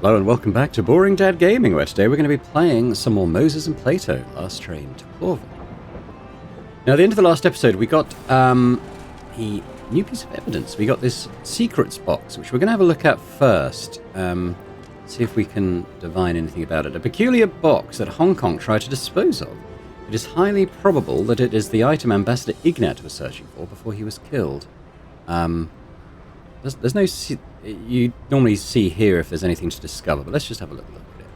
Hello and welcome back to Boring Dad Gaming, where today we're going to be playing some more Moses and Plato, Last Train to Clawville. Now, at the end of the last episode, we got a new piece of evidence. We got this secrets box, which we're going to have a look at first. See if we can divine anything about it. A peculiar box that Hong Kong tried to dispose of. It is highly probable that it is the item Ambassador Ignat was searching for before he was killed. There's no... You normally see here if there's anything to discover, but let's just have a little look at it.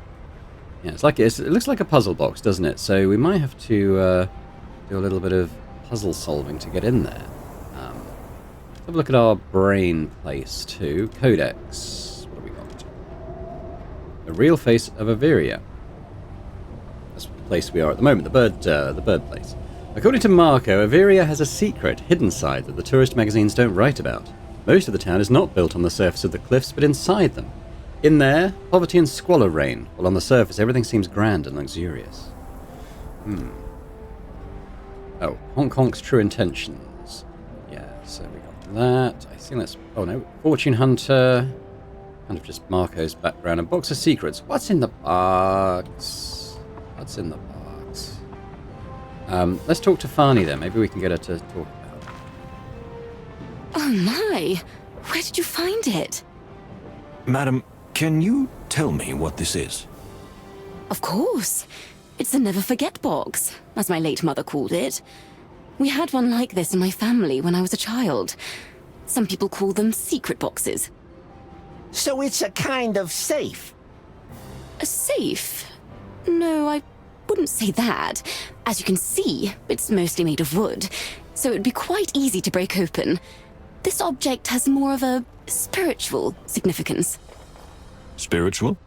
Yeah, it looks like a puzzle box, doesn't it? So we might have to do a little bit of puzzle solving to get in there. Let's have a look at our brain place too. Codex. What have we got? The real face of Averia. That's the place we are at the moment. The bird place. According to Marco, Averia has a secret hidden side that the tourist magazines don't write about. Most of the town is not built on the surface of the cliffs, but inside them. In there, poverty and squalor reign, while on the surface everything seems grand and luxurious. Oh, Hong Kong's true intentions. Yeah, so we got that. I think that's... Oh no, Fortune Hunter. Kind of just Marco's background. A box of secrets. What's in the box? What's in the box? Let's talk to Fani then. Maybe we can get her to talk. Oh my! Where did you find it? Madam, can you tell me what this is? Of course. It's the Never Forget box, as my late mother called it. We had one like this in my family when I was a child. Some people call them secret boxes. So it's a kind of safe? A safe? No, I wouldn't say that. As you can see, it's mostly made of wood, so it would be quite easy to break open. This object has more of a spiritual significance. Spiritual?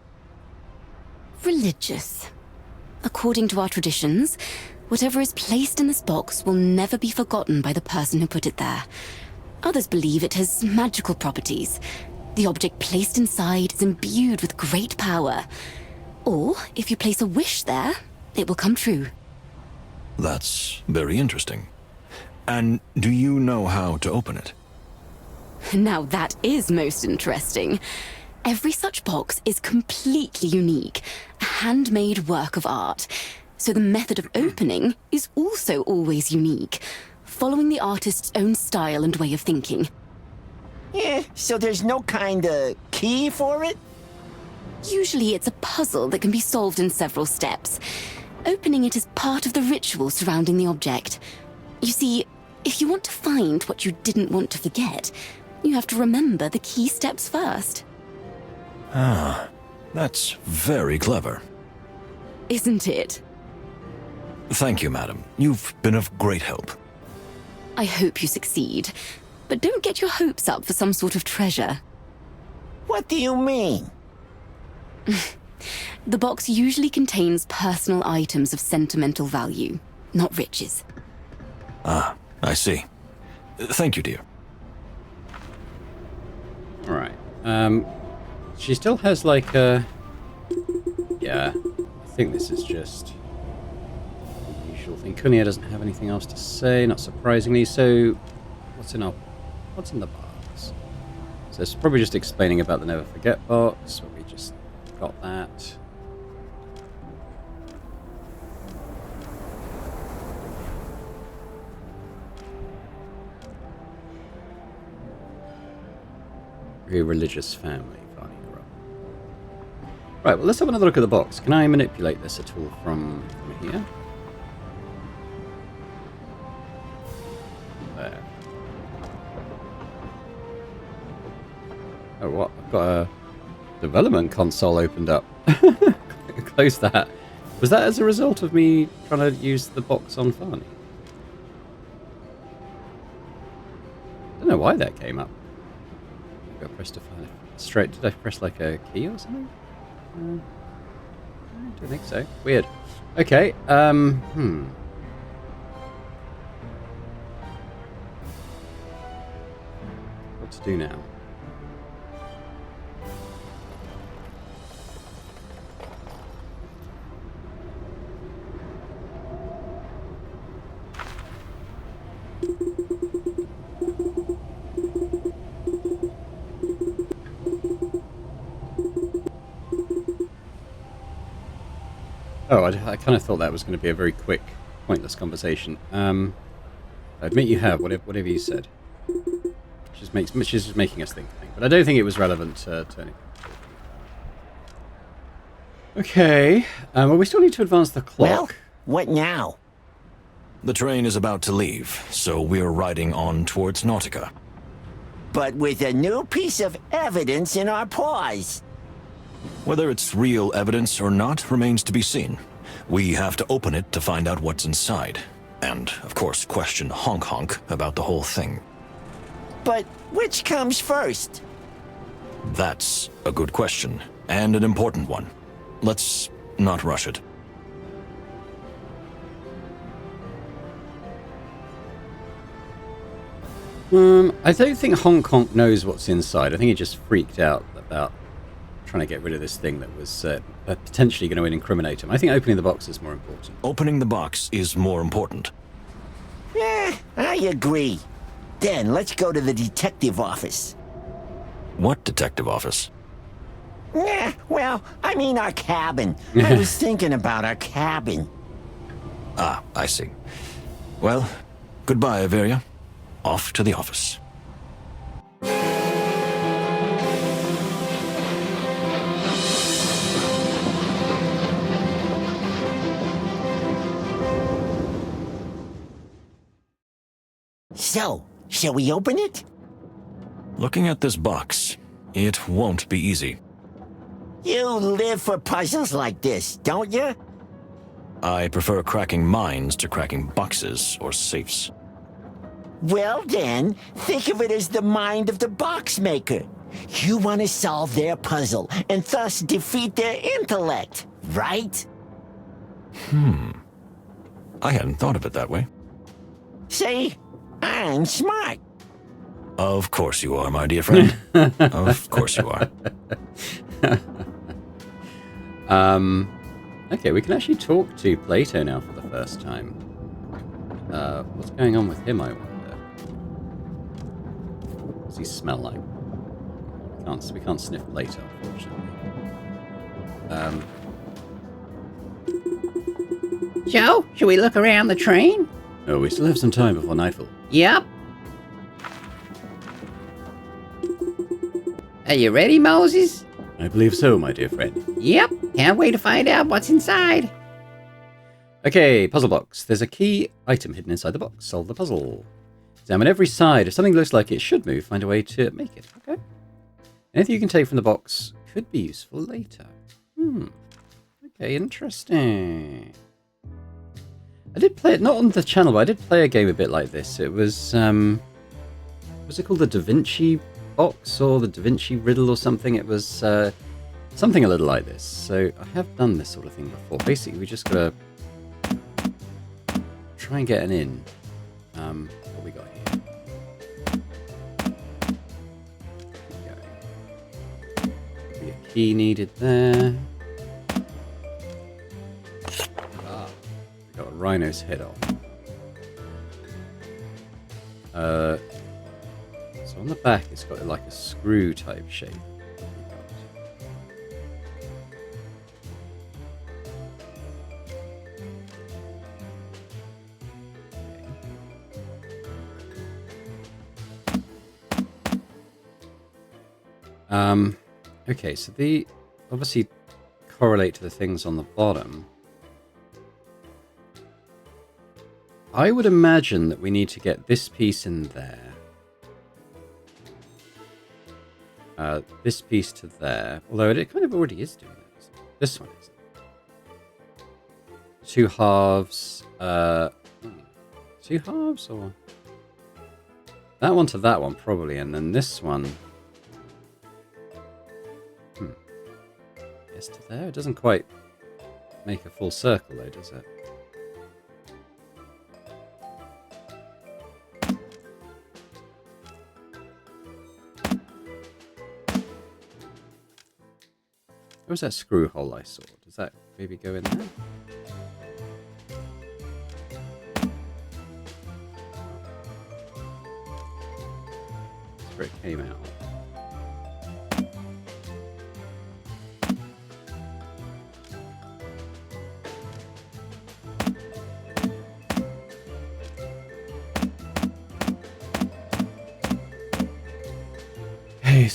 Religious. According to our traditions, whatever is placed in this box will never be forgotten by the person who put it there. Others believe it has magical properties. The object placed inside is imbued with great power. Or, if you place a wish there, it will come true. That's very interesting. And do you know how to open it? Now that is most interesting. Every such box is completely unique, a handmade work of art. So the method of opening is also always unique, following the artist's own style and way of thinking. So there's no kind of key for it? Usually it's a puzzle that can be solved in several steps. Opening it is part of the ritual surrounding the object. You see, if you want to find what you didn't want to forget, you have to remember the key steps first. Ah, that's very clever. Isn't it? Thank you, madam. You've been of great help. I hope you succeed, but don't get your hopes up for some sort of treasure. What do you mean? The box usually contains personal items of sentimental value, not riches. Ah, I see. Thank you, dear. Alright. She still has like a... Yeah, I think this is just the usual thing. Kunia doesn't have anything else to say, not surprisingly. So, what's in the box? So it's probably just explaining about the Never Forget box, but we just got that. Very religious family, Fani. Right, well, let's have another look at the box. Can I manipulate this at all from here? There. Oh, what? I've got a development console opened up. Close that. Was that as a result of me trying to use the box on Fani? I don't know why that came up. I pressed to find it straight. Did I press like a key or something? I don't think so. Weird. Okay. What to do now? Oh, I kind of thought that was going to be a very quick, pointless conversation. I admit you have, whatever you said. Which is just making us think. But I don't think it was relevant to anything. Okay. Well, we still need to advance the clock. Well, what now? The train is about to leave, so we're riding on towards Nautica. But with a new piece of evidence in our paws. Whether it's real evidence or not remains to be seen. We have to open it to find out what's inside. And, of course, question Honk Honk about the whole thing. But which comes first? That's a good question, and an important one. Let's not rush it. I don't think Honk Honk knows what's inside. I think he just freaked out about trying to get rid of this thing that was potentially going to incriminate him. I think opening the box is more important. Opening the box is more important. I agree. Then let's go to the detective office. What detective office? Well, I mean our cabin. I was thinking about our cabin. Ah, I see. Well, goodbye, Averia. Off to the office. So, shall we open it? Looking at this box, it won't be easy. You live for puzzles like this, don't you? I prefer cracking minds to cracking boxes or safes. Well then, think of it as the mind of the box maker. You want to solve their puzzle and thus defeat their intellect, right? I hadn't thought of it that way. See? I'm smart. Of course you are, my dear friend. Of course you are. Okay, we can actually talk to Plato now for the first time. What's going on with him, I wonder? What does he smell like? We can't sniff Plato, unfortunately. So, should we look around the train? Oh, we still have some time before nightfall. Yep. Are you ready, Moses? I believe so, my dear friend. Yep. Can't wait to find out what's inside. Okay, puzzle box. There's a key item hidden inside the box. Solve the puzzle. Examine every side. If something looks like it should move, find a way to make it. Okay. Anything you can take from the box could be useful later. Okay, interesting. I did play it, not on the channel, but I did play a game a bit like this. It was it called the Da Vinci box or the Da Vinci riddle or something? It was something a little like this. So I have done this sort of thing before. Basically, we just gotta try and get an in. What we got here? Okay. Be a key needed there. Got a rhino's head off. So on the back, it's got like a screw type shape. Okay, so the obviously correlate to the things on the bottom. I would imagine that we need to get this piece in there. This piece to there. Although it kind of already is doing that, isn't it? This one is. Two halves. Two halves or... That one to that one, probably. And then this one... Yes, to there. It doesn't quite make a full circle, though, does it? What was that screw hole I saw? Does that maybe go in there? That's where it came out.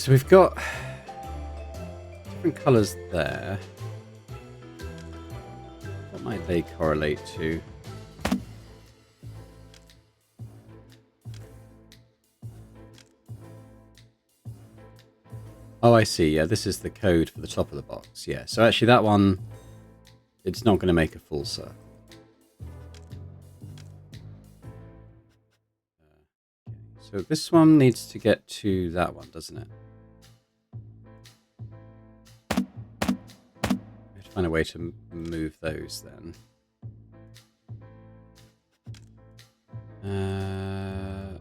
so we've got different colours there. What might they correlate to? Oh, I see. Yeah, this is the code for the top of the box. Yeah, so actually that one, it's not going to make a full circle. So this one needs to get to that one, doesn't it? We have to find a way to move those then. I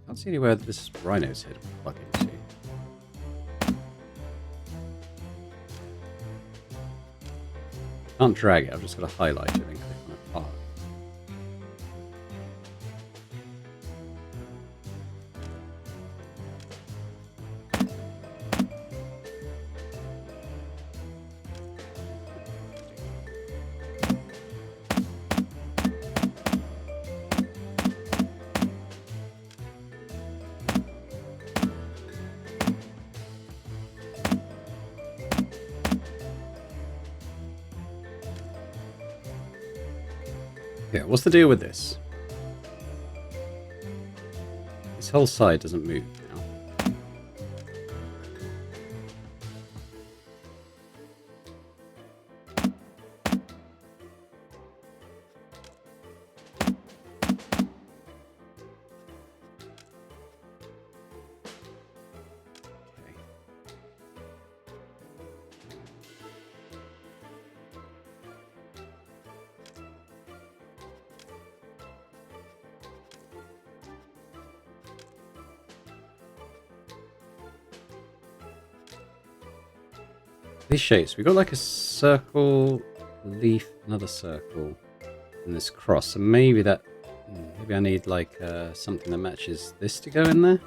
can't see anywhere that this rhino's head will plug into. Can't drag it, I've just got to highlight it and click on a part. Yeah, what's the deal with this? This whole side doesn't move now. Okay. These shapes, we've got like a circle, leaf, another circle, and this cross. So maybe that, maybe I need like something that matches this to go in there.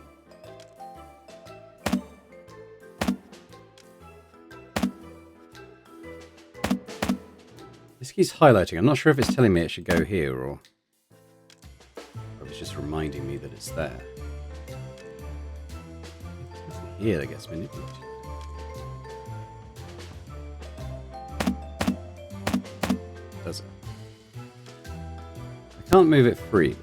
This keeps highlighting. I'm not sure if it's telling me it should go here or if it's just reminding me that it's there. There's nothing here that gets manipulated. Does it? I can't move it freely.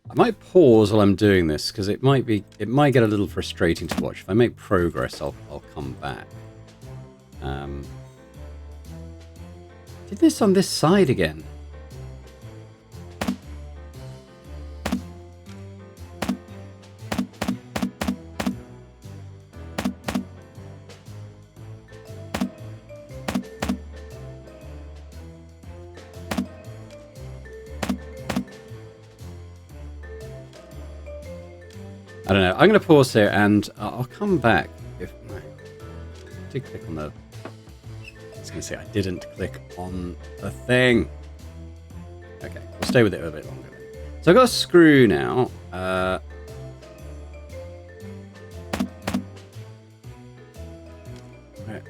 I might pause while I'm doing this because it might get a little frustrating to watch. If I make progress, I'll come back. Did this on this side again? I don't know. I'm going to pause here and I'll come back if I did click on the... I was going to say I didn't click on the thing. Okay, we'll stay with it a bit longer then. So I've got a screw now. Where?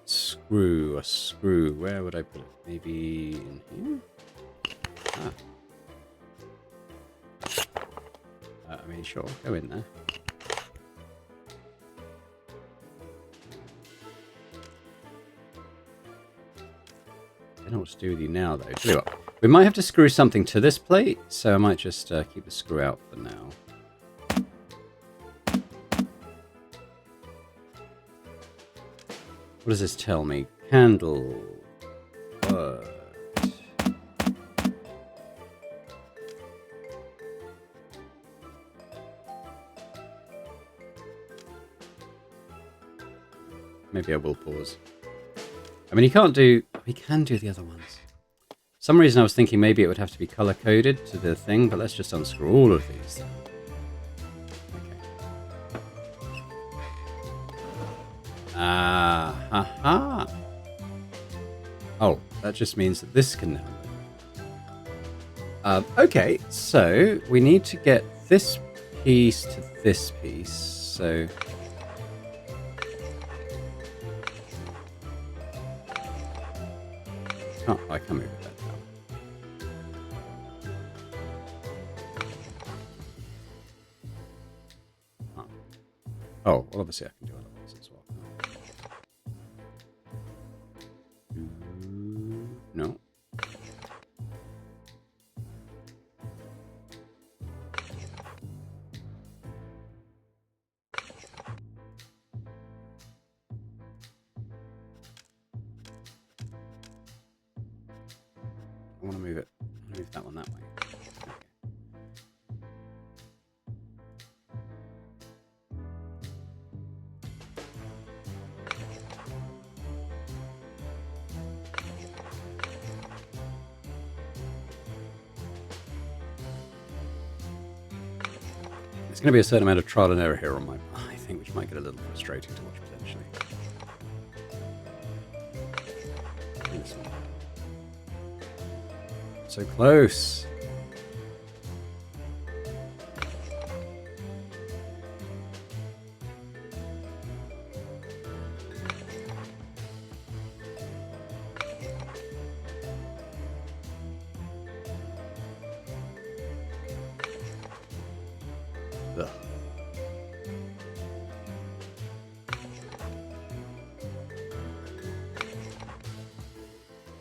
Screw, a screw. Where would I put it? Maybe in here? Ah. I mean, sure, go in there. I don't know what to do with you now, though. Tell you what, we might have to screw something to this plate, so I might just keep the screw out for now. What does this tell me? Candle. Wood. maybe I will pause. I mean, he can do the other ones. For some reason I was thinking maybe it would have to be color-coded to the thing, but let's just unscrew all of these then. Okay. Ah, ha, ha. Oh, that just means that this can now move. Okay, so we need to get this piece to this piece, so... Oh, I can move that down. Oh, well, obviously I can do other ones as well. No. I want to move it. I want to move that one that way. Okay. There's going to be a certain amount of trial and error here on my part, I think, which might get a little frustrating to watch potentially. And this one. So close. Ugh.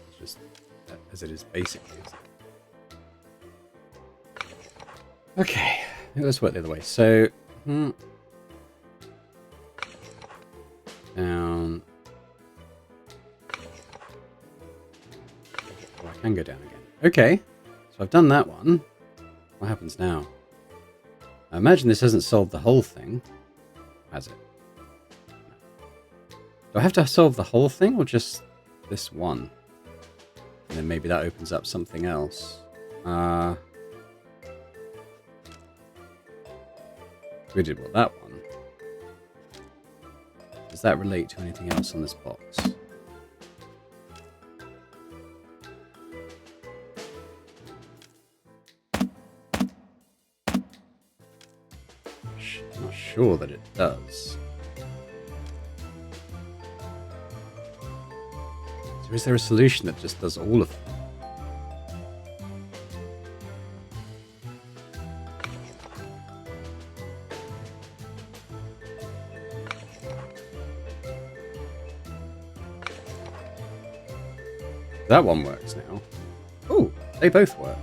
It's just as it is basically. Okay, let's work the other way. So, down. Oh, I can go down again. Okay, so I've done that one. What happens now? I imagine this hasn't solved the whole thing, has it? No. Do I have to solve the whole thing or just this one? And then maybe that opens up something else. We did what, that one? Does that relate to anything else on this box? Not sure that it does. So is there a solution that just does all of them? That one works now. Oh, they both work.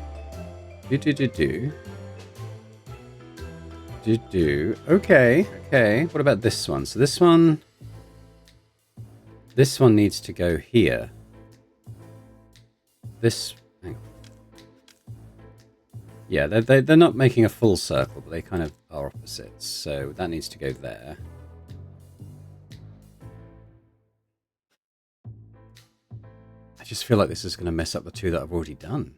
Do. Okay. What about this one? So this one needs to go here. Hang on. Yeah, they're not making a full circle, but they kind of are opposites. So that needs to go there. I just feel like this is going to mess up the two that I've already done.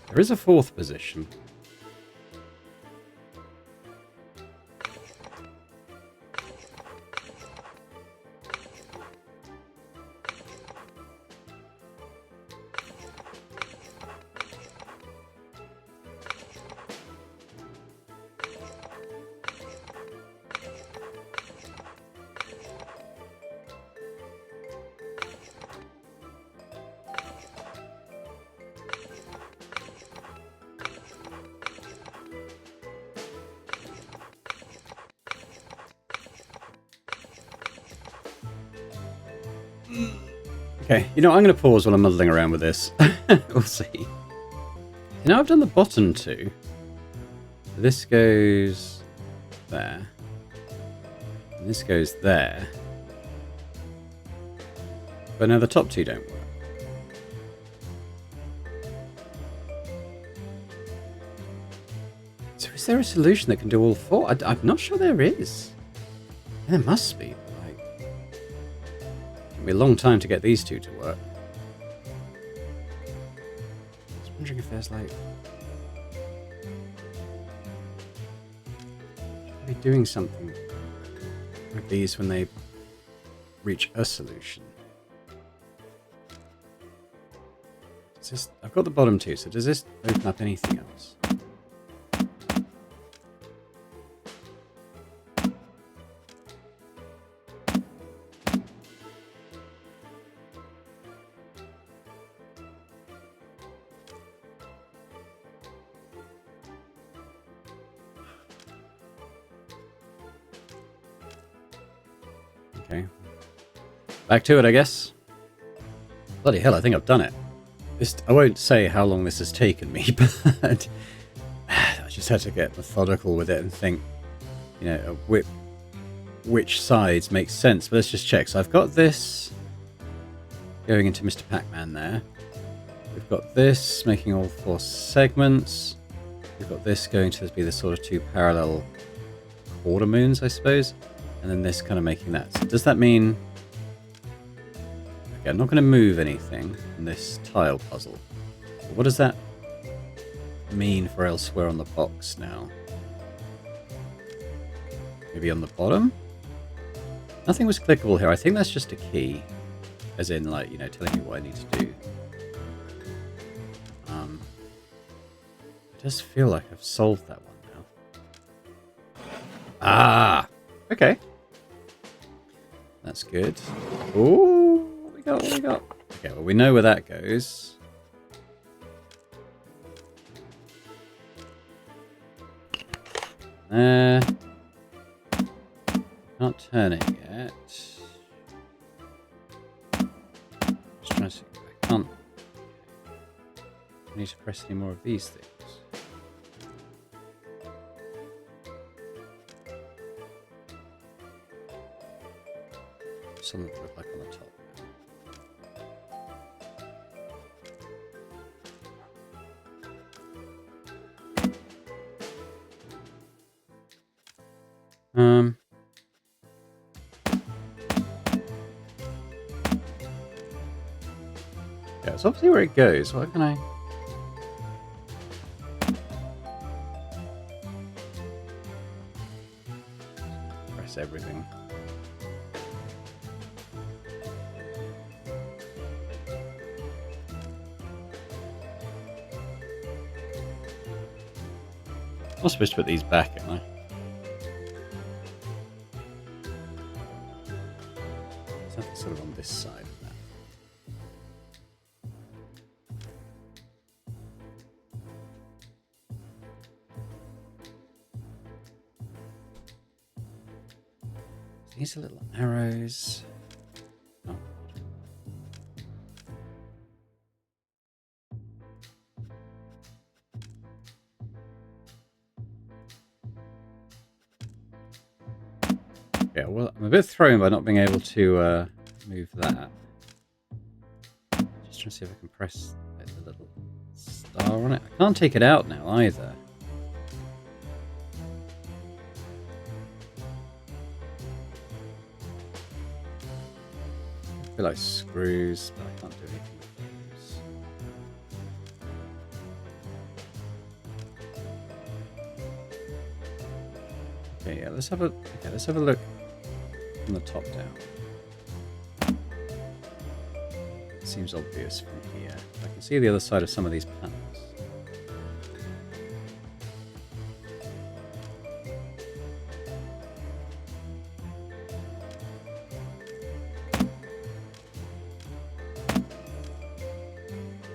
There is a fourth position. Okay, you know, I'm going to pause while I'm muddling around with this. We'll see. You know, I've done the bottom two. This goes there. And this goes there. But now the top two don't work. So is there a solution that can do all four? I'm not sure there is. There must be. Be a long time to get these two to work. I was wondering if there's like... Should be doing something with these when they reach a solution. Does this... I've got the bottom two, so does this open up anything else? Okay. Back to it, I guess. Bloody hell, I think I've done it. I won't say how long this has taken me, but I just had to get methodical with it and think, you know, which sides make sense. But let's just check. So I've got this going into Mr. Pac-Man there. We've got this making all four segments. We've got this going to be the sort of two parallel quarter moons, I suppose. And then this kind of making that. So does that mean... Okay, I'm not going to move anything in this tile puzzle. But what does that mean for elsewhere on the box now? Maybe on the bottom? Nothing was clickable here. I think that's just a key. As in, like, you know, telling me what I need to do. It does feel like I've solved that one now. Ah! Okay. That's good. Ooh, what we got? What we got? Okay, well, we know where that goes. Can't turn it yet. Just trying to see. I can't. I need to press any more of these things. Something to look like on the top. Yeah, it's obviously where it goes. What can I... Press everything. I'm supposed to put these back, am I? Something sort of on this side of that. These are little arrows. Oh. Yeah, well, I'm a bit thrown by not being able to move that. Just trying to see if I can press the little star on it. I can't take it out now either. I feel like screws, but I can't do anything with Okay, yeah, let's have a look from the top down. It seems obvious from here. I can see the other side of some of these panels.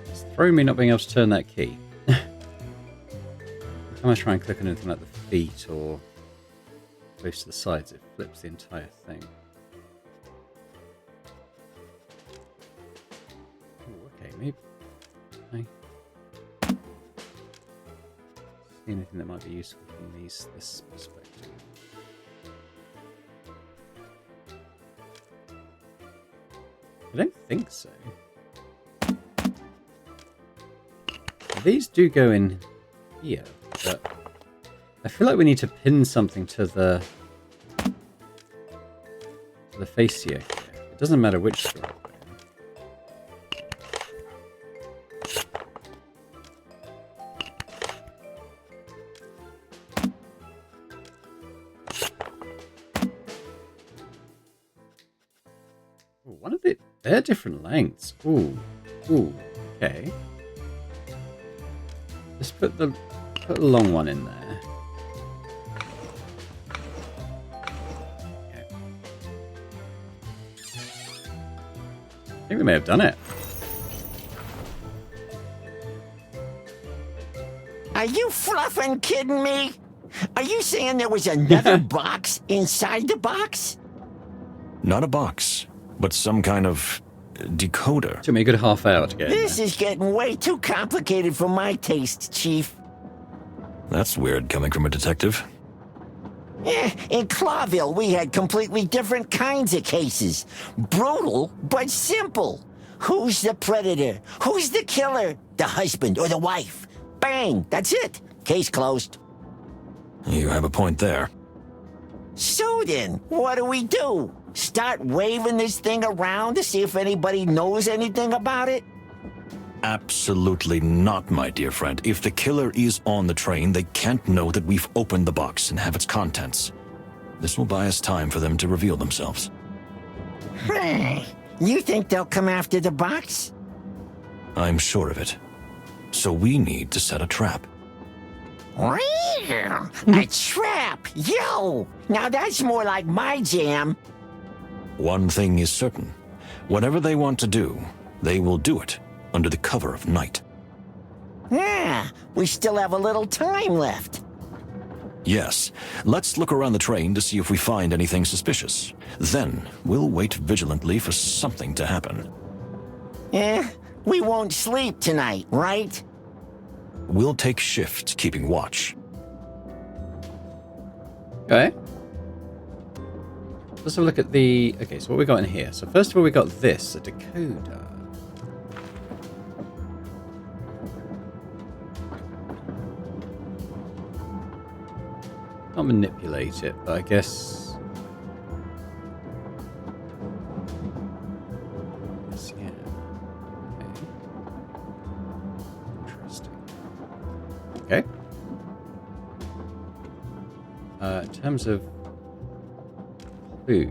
It's throwing me not being able to turn that key. Every time I try and click on anything like the feet or close to the sides, it flips the entire thing. Ooh, okay, maybe. I see anything that might be useful from this perspective. I don't think so. These do go in here, but I feel like we need to pin something to the fascia here. It doesn't matter which door. Ooh, one of it, they're different lengths. Ooh, okay. Just put a long one in there. Okay. I think we may have done it. Are you fluffing kidding me? Are you saying there was another box inside the box? Not a box, but some kind of decoder. Took me a good half hour to get in This there. is getting way too complicated for my taste, Chief. That's weird coming from a detective. In Clawville, we had completely different kinds of cases. Brutal, but simple. Who's the predator? Who's the killer? The husband or the wife? Bang, that's it. Case closed. You have a point there. So then, what do? Start waving this thing around to see if anybody knows anything about it? Absolutely not, my dear friend. If the killer is on the train, they can't know that we've opened the box and have its contents. This will buy us time for them to reveal themselves. You think they'll come after the box? I'm sure of it. So we need to set a trap. A trap! Yo! Now that's more like my jam. One thing is certain. Whatever they want to do, they will do it under the cover of night. Yeah, we still have a little time left. Yes, let's look around the train to see if we find anything suspicious. Then we'll wait vigilantly for something to happen. We won't sleep tonight, right? We'll take shifts keeping watch. Okay. Let's have a look at the... Okay, so what we got in here? So first of all, we got this, a decoder. Can't manipulate it, but I guess... Yes, yeah. Okay. Interesting. Okay. In terms of clues...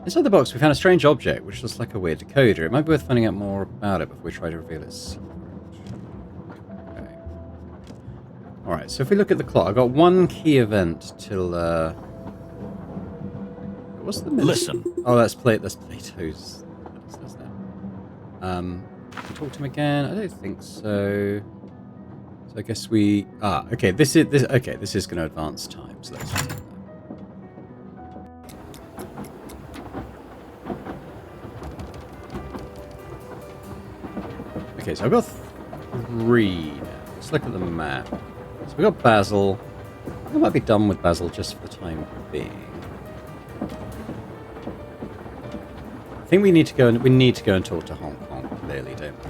Inside the box, we found a strange object, which looks like a weird decoder. It might be worth finding out more about it before we try to reveal its secret. Okay. Alright, so if we look at the clock, I've got one key event till, what's the minute? Listen. Oh, that's Plato's... What is that? Can we talk to him again? I don't think so. So I guess we... okay, this is going to advance time, so let's do that. Okay, so I've got 3 now. Let's look at the map. So we've got Basil. I think I might be done with Basil just for the time being. I think we need to go and talk to Hong Kong, clearly, don't we?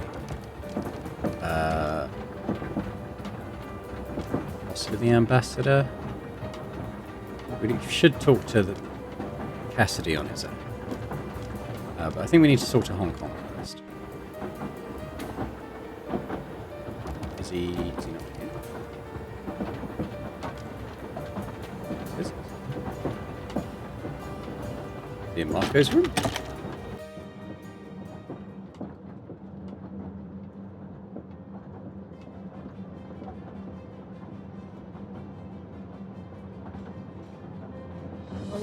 Possibly the ambassador. We should talk to the Cassidy on his own. But I think we need to talk to Hong Kong first. Is he not here? Is he in Marco's room?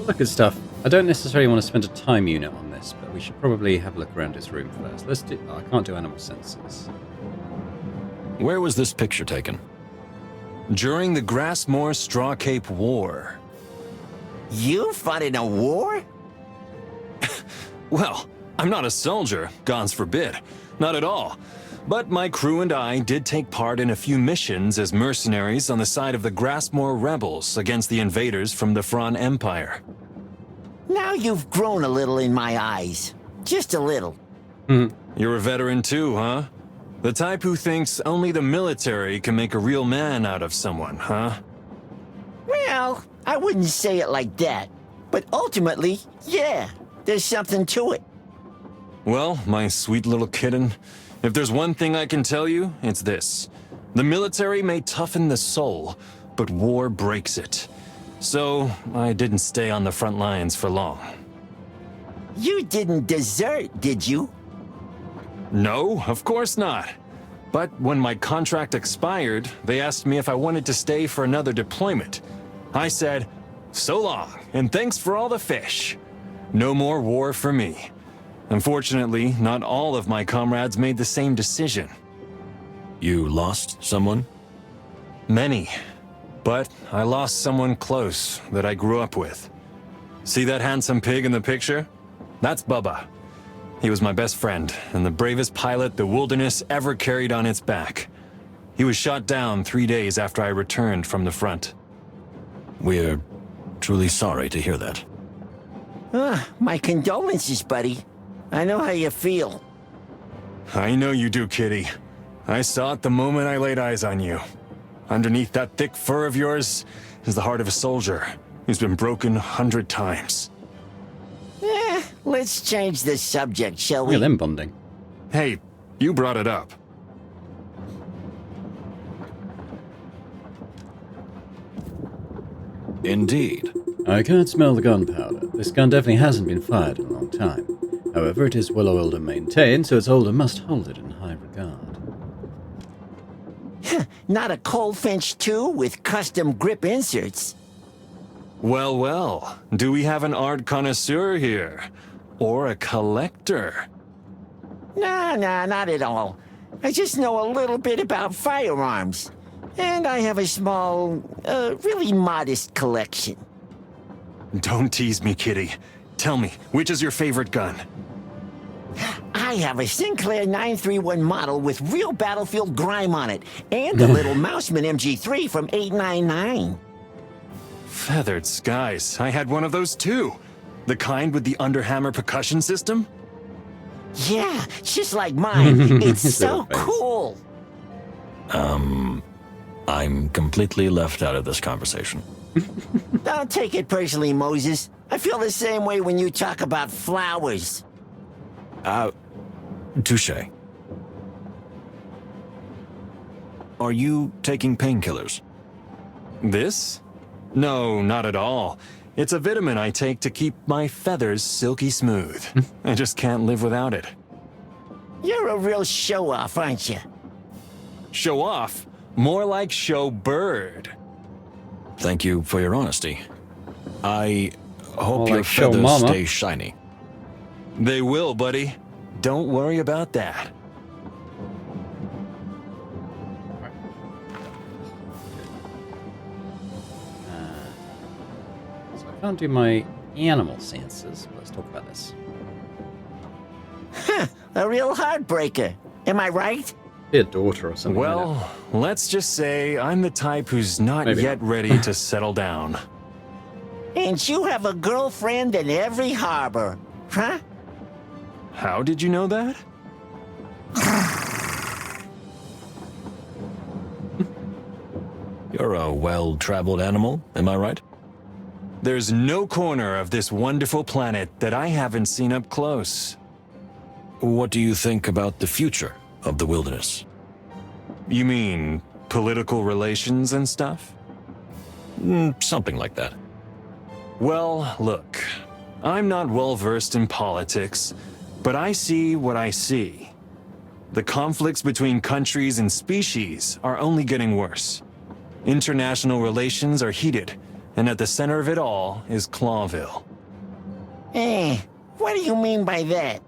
Look at stuff. I don't necessarily want to spend a time unit on this, but we should probably have a look around his room first. Let's do... Oh, I can't do animal senses. Where was this picture taken? During the Grassmore Straw Cape War. You fought in a war? Well, I'm not a soldier, gods forbid. Not at all. But my crew and I did take part in a few missions as mercenaries on the side of the Grassmore rebels against the invaders from the Fron Empire. Now you've grown a little in my eyes. Just a little. You're a veteran too, huh? The type who thinks only the military can make a real man out of someone, huh? Well, I wouldn't say it like that. But ultimately, yeah, there's something to it. Well, my sweet little kitten, if there's one thing I can tell you, it's this. The military may toughen the soul, but war breaks it. So, I didn't stay on the front lines for long. You didn't desert, did you? No, of course not. But when my contract expired, they asked me if I wanted to stay for another deployment. I said, so long, and thanks for all the fish. No more war for me. Unfortunately, not all of my comrades made the same decision. You lost someone? Many. But I lost someone close that I grew up with. See that handsome pig in the picture? That's Bubba. He was my best friend, and the bravest pilot the wilderness ever carried on its back. He was shot down 3 days after I returned from the front. We're truly sorry to hear that. My condolences, buddy. I know how you feel. I know you do, kitty. I saw it the moment I laid eyes on you. Underneath that thick fur of yours is the heart of a soldier who's been broken 100 times. Let's change the subject, shall we? Look at them bonding. Hey, you brought it up. Indeed. I can't smell the gunpowder. This gun definitely hasn't been fired in a long time. However, it is well oiled and maintained, so its holder must hold it in high regard. Not a Coldfinch 2 with custom grip inserts. Well, well, do we have an art connoisseur here? Or a collector? Nah, not at all. I just know a little bit about firearms. And I have a small, really modest collection. Don't tease me, kitty. Tell me, which is your favorite gun? I have a Sinclair 931 model with real battlefield grime on it, and a little Mouseman MG3 from 899. Feathered skies. I had one of those too. The kind with the underhammer percussion system? Yeah, just like mine. It's His so little face. cool. I'm completely left out of this conversation. Don't take it personally, Moses. I feel the same way when you talk about flowers. Touche. Are you taking painkillers? This? No, not at all. It's a vitamin I take to keep my feathers silky smooth. I just can't live without it. You're a real show-off, aren't you? Show off? More like show bird. Thank you for your honesty. I hope More your like show feathers mama. stay shiny. They will, buddy. Don't worry about that. So I can't do my animal senses. Let's talk about this. A real heartbreaker. Am I right? Be a daughter or something. Well, let's just say I'm the type who's not Maybe yet not. ready to settle down. And you have a girlfriend in every harbor, huh? How did you know that? You're a well-traveled animal, am I right? There's no corner of this wonderful planet that I haven't seen up close. What do you think about the future of the wilderness? You mean political relations and stuff? Something like that. Well, look, I'm not well versed in politics, but I see what I see. The conflicts between countries and species are only getting worse. International relations are heated, and at the center of it all is Clawville. What do you mean by that?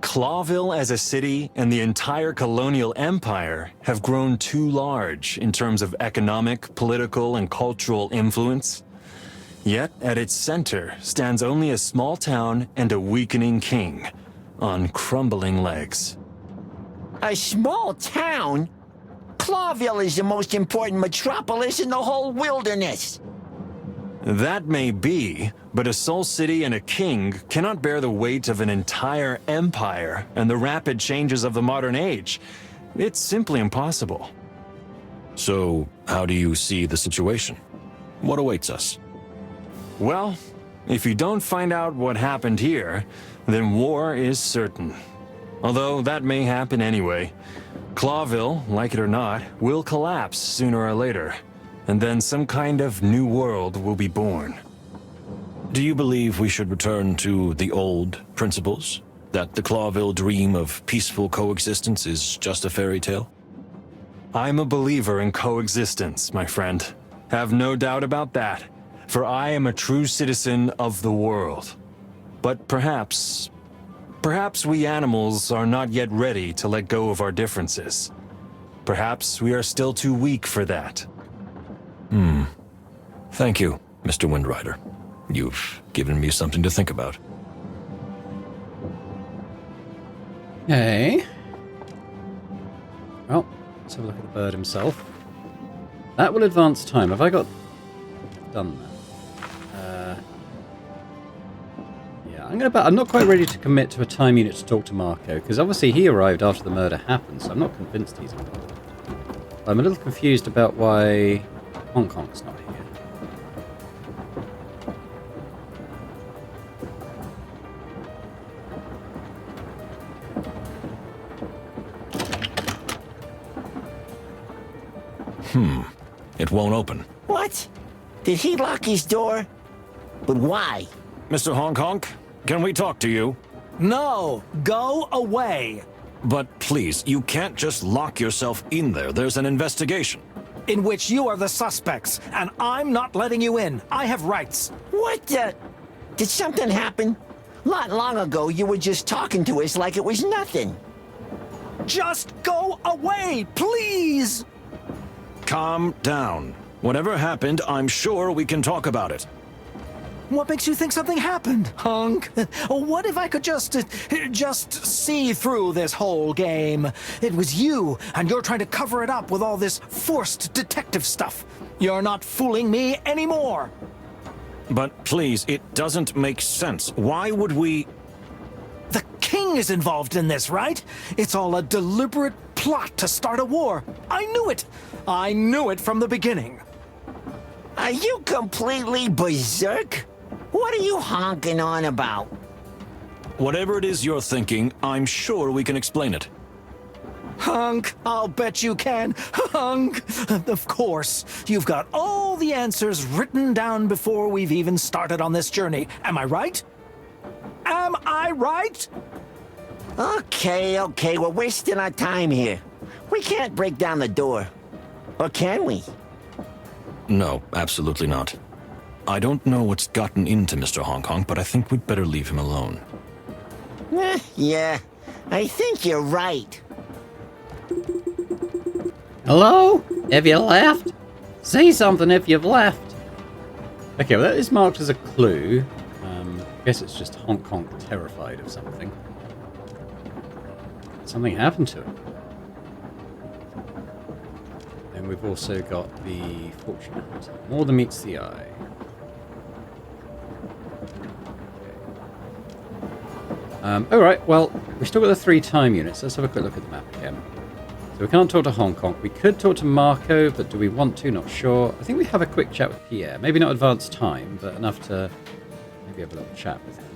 Clawville as a city and the entire colonial empire have grown too large in terms of economic, political, and cultural influence. Yet, at its center stands only a small town and a weakening king, on crumbling legs. A small town? Clawville is the most important metropolis in the whole wilderness. That may be, but a Soul City and a king cannot bear the weight of an entire empire and the rapid changes of the modern age. It's simply impossible. So, how do you see the situation? What awaits us? Well, if you don't find out what happened here, then war is certain. Although that may happen anyway. Clawville, like it or not, will collapse sooner or later, and then some kind of new world will be born. Do you believe we should return to the old principles? That the Clawville dream of peaceful coexistence is just a fairy tale? I'm a believer in coexistence, my friend. Have no doubt about that, for I am a true citizen of the world. But perhaps we animals are not yet ready to let go of our differences. Perhaps we are still too weak for that. Thank you, Mr. Windrider. You've given me something to think about. Okay. Well, let's have a look at the bird himself. That will advance time. Have I got done that? Yeah, I'm not quite ready to commit to a time unit to talk to Marco, because obviously he arrived after the murder happened, so I'm not convinced he's involved. I'm a little confused about why Hong Kong's not here. It won't open. What? Did he lock his door? But why? Mr. Hong Kong, can we talk to you? No, go away. But please, you can't just lock yourself in there. There's an investigation. In which you are the suspects, and I'm not letting you in. I have rights. What the? Did something happen? Not long ago, you were just talking to us like it was nothing. Just go away, please! Calm down. Whatever happened, I'm sure we can talk about it. What makes you think something happened, Hunk? What if I could just see through this whole game? It was you, and you're trying to cover it up with all this forced detective stuff. You're not fooling me anymore. But please, it doesn't make sense. Why would we... The king is involved in this, right? It's all a deliberate plot to start a war. I knew it. I knew it from the beginning. Are you completely berserk? What are you honking on about? Whatever it is you're thinking, I'm sure we can explain it. Hunk, I'll bet you can. Hunk! Of course. You've got all the answers written down before we've even started on this journey. Am I right? Am I right? Okay, we're wasting our time here. We can't break down the door. Or can we? No, absolutely not. I don't know what's gotten into Mr. Hong Kong, but I think we'd better leave him alone. Yeah, I think you're right. Hello? Have you left? Say something if you've left. Okay, well that is marked as a clue. I guess it's just Hong Kong terrified of something. Something happened to him. And we've also got the fortune hunter. More than meets the eye. Alright, well, we've still got the 3 time units. Let's have a quick look at the map again. So we can't talk to Hong Kong. We could talk to Marco, but do we want to? Not sure. I think we have a quick chat with Pierre. Maybe not advanced time, but enough to maybe have a little chat with him.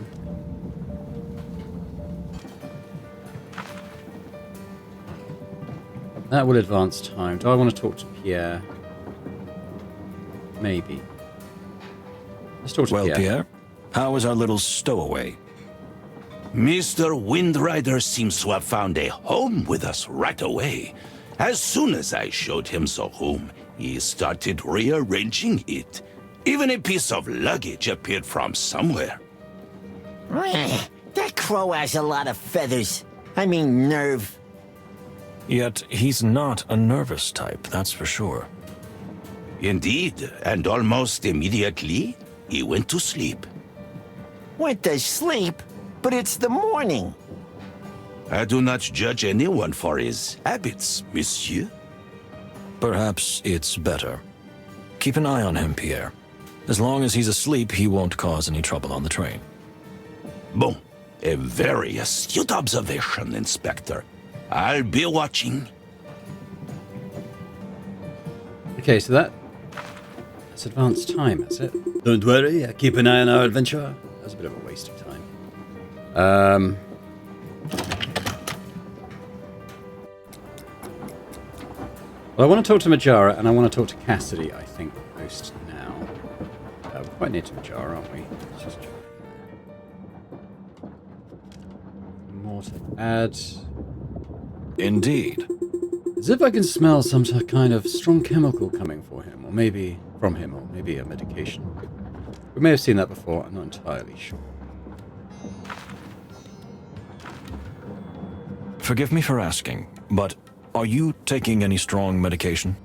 That will advance time. Do I want to talk to Pierre? Maybe. Let's talk to Well, Pierre. Pierre, how is our little stowaway? Mr. Windrider seems to have found a home with us right away. As soon as I showed him the room, he started rearranging it. Even a piece of luggage appeared from somewhere. That crow has a lot of feathers. I mean, nerve. Yet he's not a nervous type, that's for sure. Indeed, and almost immediately, he went to sleep. Went to sleep? But it's the morning. I do not judge anyone for his habits, monsieur. Perhaps it's better. Keep an eye on him, Pierre. As long as he's asleep, he won't cause any trouble on the train. Bon, a very astute observation, Inspector. I'll be watching. Okay, so that's advanced time, that's it. Don't worry, keep an eye on our adventure. That's a bit of a waste of time. Well, I want to talk to Majara, and I want to talk to Cassidy, I think, most now. We're quite near to Majara, aren't we? Let's just try more to add. Indeed. As if I can smell some kind of strong chemical coming for him, or maybe from him, or maybe a medication. We may have seen that before, I'm not entirely sure. Forgive me for asking, but are you taking any strong medication?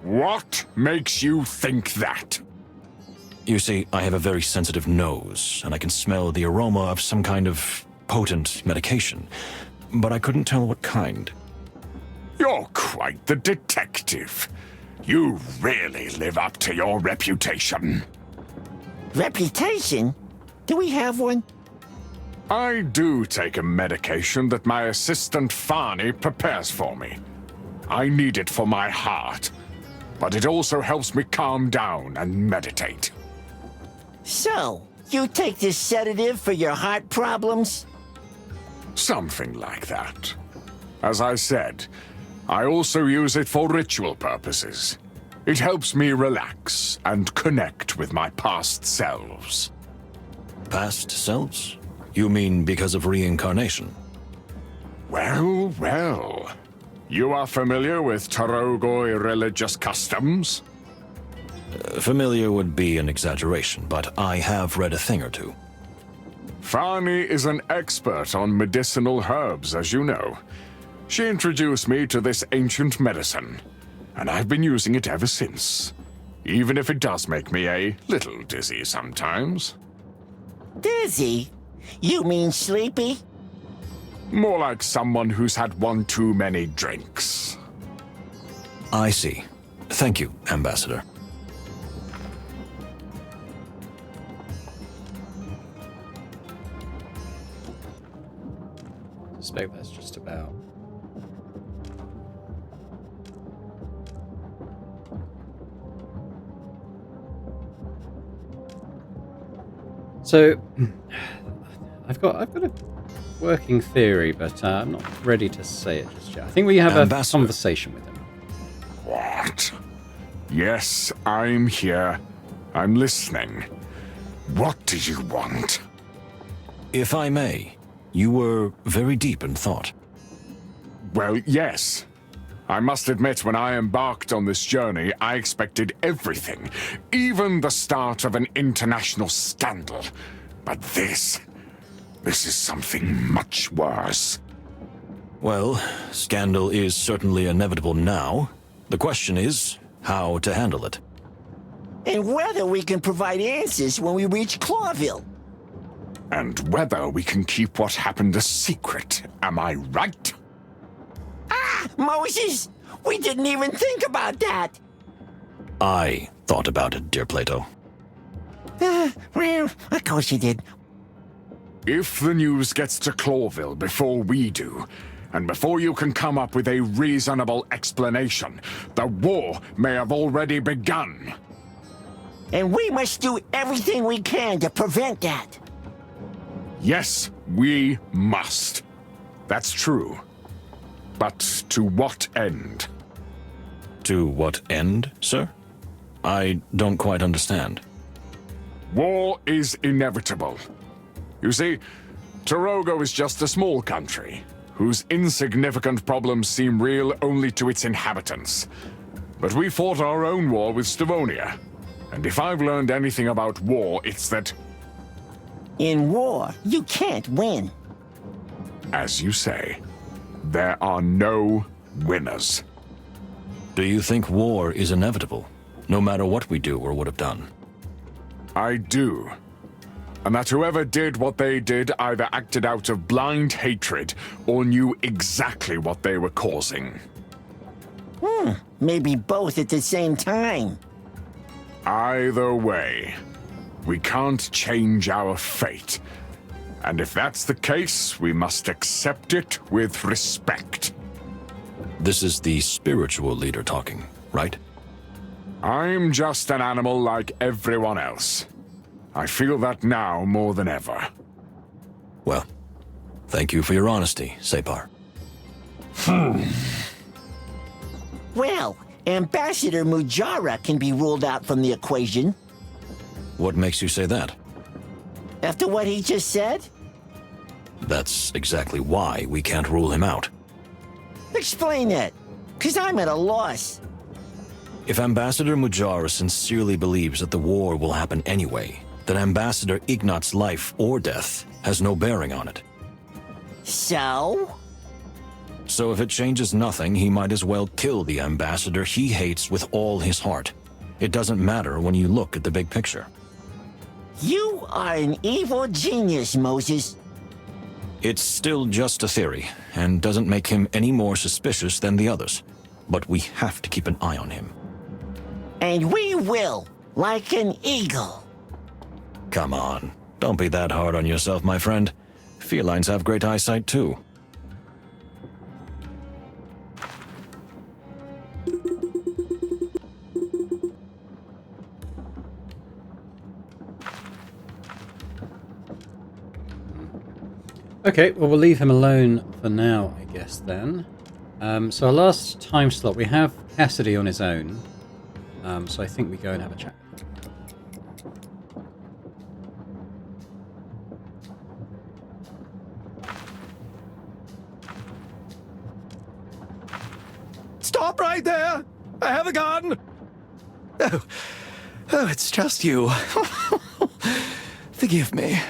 What makes you think that? You see, I have a very sensitive nose, and I can smell the aroma of some kind of potent medication, but I couldn't tell what kind. You're quite the detective. You really live up to your reputation. Reputation? Do we have one? I do take a medication that my assistant Farney prepares for me. I need it for my heart, but it also helps me calm down and meditate. So, you take this sedative for your heart problems? Something like that. As I said, I also use it for ritual purposes. It helps me relax and connect with my past selves. Past selves? You mean because of reincarnation? Well, well. You are familiar with Tarogoi religious customs? Familiar would be an exaggeration, but I have read a thing or two. Farney is an expert on medicinal herbs, as you know. She introduced me to this ancient medicine, and I've been using it ever since, even if it does make me a little dizzy sometimes. Dizzy? You mean sleepy? More like someone who's had one too many drinks. I see. Thank you, Ambassador. I suspect that's just about. So, I've got a working theory, but I'm not ready to say it just yet. I think we have a conversation with him. What? Yes, I'm here. I'm listening. What do you want? If I may, you were very deep in thought. Well, yes. I must admit, when I embarked on this journey, I expected everything, even the start of an international scandal. But this is something much worse. Well, scandal is certainly inevitable now. The question is, how to handle it. And whether we can provide answers when we reach Clawville. And whether we can keep what happened a secret, am I right? Ah, Moses! We didn't even think about that! I thought about it, dear Plato. Well, of course you did. If the news gets to Clawville before we do, and before you can come up with a reasonable explanation, the war may have already begun. And we must do everything we can to prevent that. Yes, we must. That's true. but to what end? To what end, sir? I don't quite understand. War is inevitable. You see, Torogo is just a small country, whose insignificant problems seem real only to its inhabitants. But we fought our own war with Stavonia, and if I've learned anything about war, it's that, In war, you can't win. as you say, there are no winners. Do you think war is inevitable, no matter what we do or would have done? I do. And that whoever did what they did either acted out of blind hatred or knew exactly what they were causing. Maybe both at the same time. Either way, we can't change our fate. And if that's the case, we must accept it with respect. This is the spiritual leader talking, right? I'm just an animal like everyone else. I feel that now more than ever. Well, thank you for your honesty, Separ. Well, Ambassador Mujara can be ruled out from the equation. What makes you say that? After what he just said? That's exactly why we can't rule him out. Explain that, 'cause I'm at a loss. If Ambassador Mujara sincerely believes that the war will happen anyway, then Ambassador Ignat's life or death has no bearing on it. So? So if it changes nothing, he might as well kill the ambassador he hates with all his heart. It doesn't matter when you look at the big picture. You are an evil genius, Moses. It's still just a theory, and doesn't make him any more suspicious than the others. But we have to keep an eye on him. And we will, like an eagle. Come on, don't be that hard on yourself, my friend. Felines have great eyesight too. Okay, well, we'll leave him alone for now, I guess, then. So our last time slot, we have Cassidy on his own. So I think we go and have a chat. Stop right there! I have a gun! Oh, it's just you. Forgive me.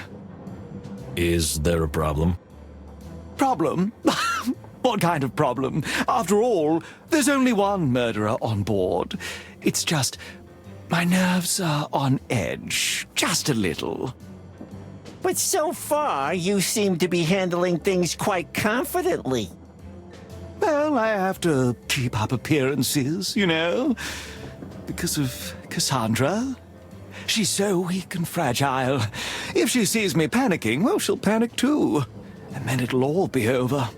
Is there a problem? Problem? What kind of problem? After all, there's only one murderer on board. It's just my nerves are on edge, just a little. But so far, you seem to be handling things quite confidently. Well, I have to keep up appearances, you know, because of Cassandra. She's so weak and fragile. If she sees me panicking, well, she'll panic too. And then it'll all be over.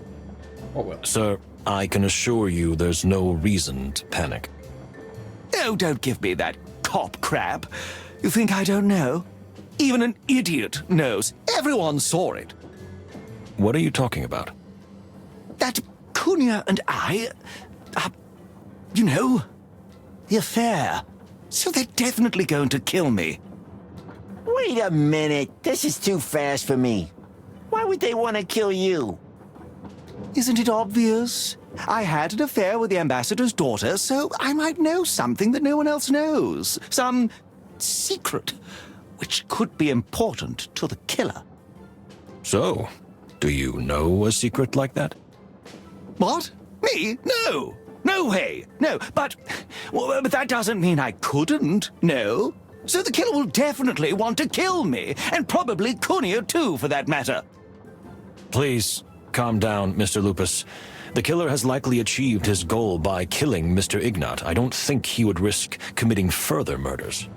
What will? Sir, I can assure you there's no reason to panic. Oh, don't give me that cop crap. You think I don't know? Even an idiot knows. Everyone saw it. What are you talking about? That Cunha and I... you know, the affair. So they're definitely going to kill me. Wait a minute. This is too fast for me. Why would they want to kill you? Isn't it obvious? I had an affair with the ambassador's daughter, so I might know something that no one else knows. Some secret, which could be important to the killer. So, do you know a secret like that? What? Me? No! No way! No, but that doesn't mean I couldn't, no. So the killer will definitely want to kill me, and probably Cunha too, for that matter. Please, calm down, Mr. Lupus. The killer has likely achieved his goal by killing Mr. Ignat. I don't think he would risk committing further murders.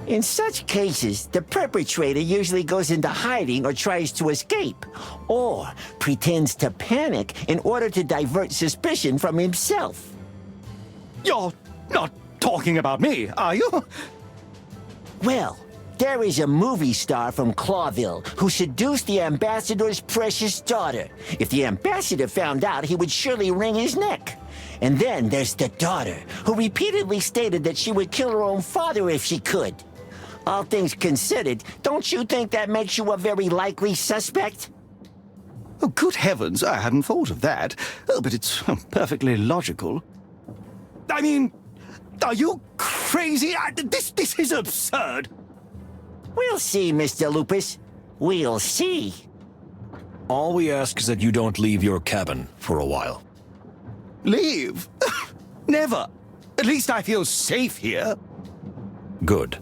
In such cases, the perpetrator usually goes into hiding or tries to escape, or pretends to panic in order to divert suspicion from himself. You're not talking about me, are you? Well, There is a movie star from Clawville who seduced the ambassador's precious daughter. If the ambassador found out, he would surely wring his neck. And then there's the daughter, who repeatedly stated that she would kill her own father if she could. All things considered, don't you think that makes you a very likely suspect? Oh, good heavens, I hadn't thought of that. Oh, but it's perfectly logical. I mean, are you crazy? This is absurd. We'll see, Mr. Lupus. We'll see. All we ask is that you don't leave your cabin for a while. Leave? Never. At least I feel safe here. Good.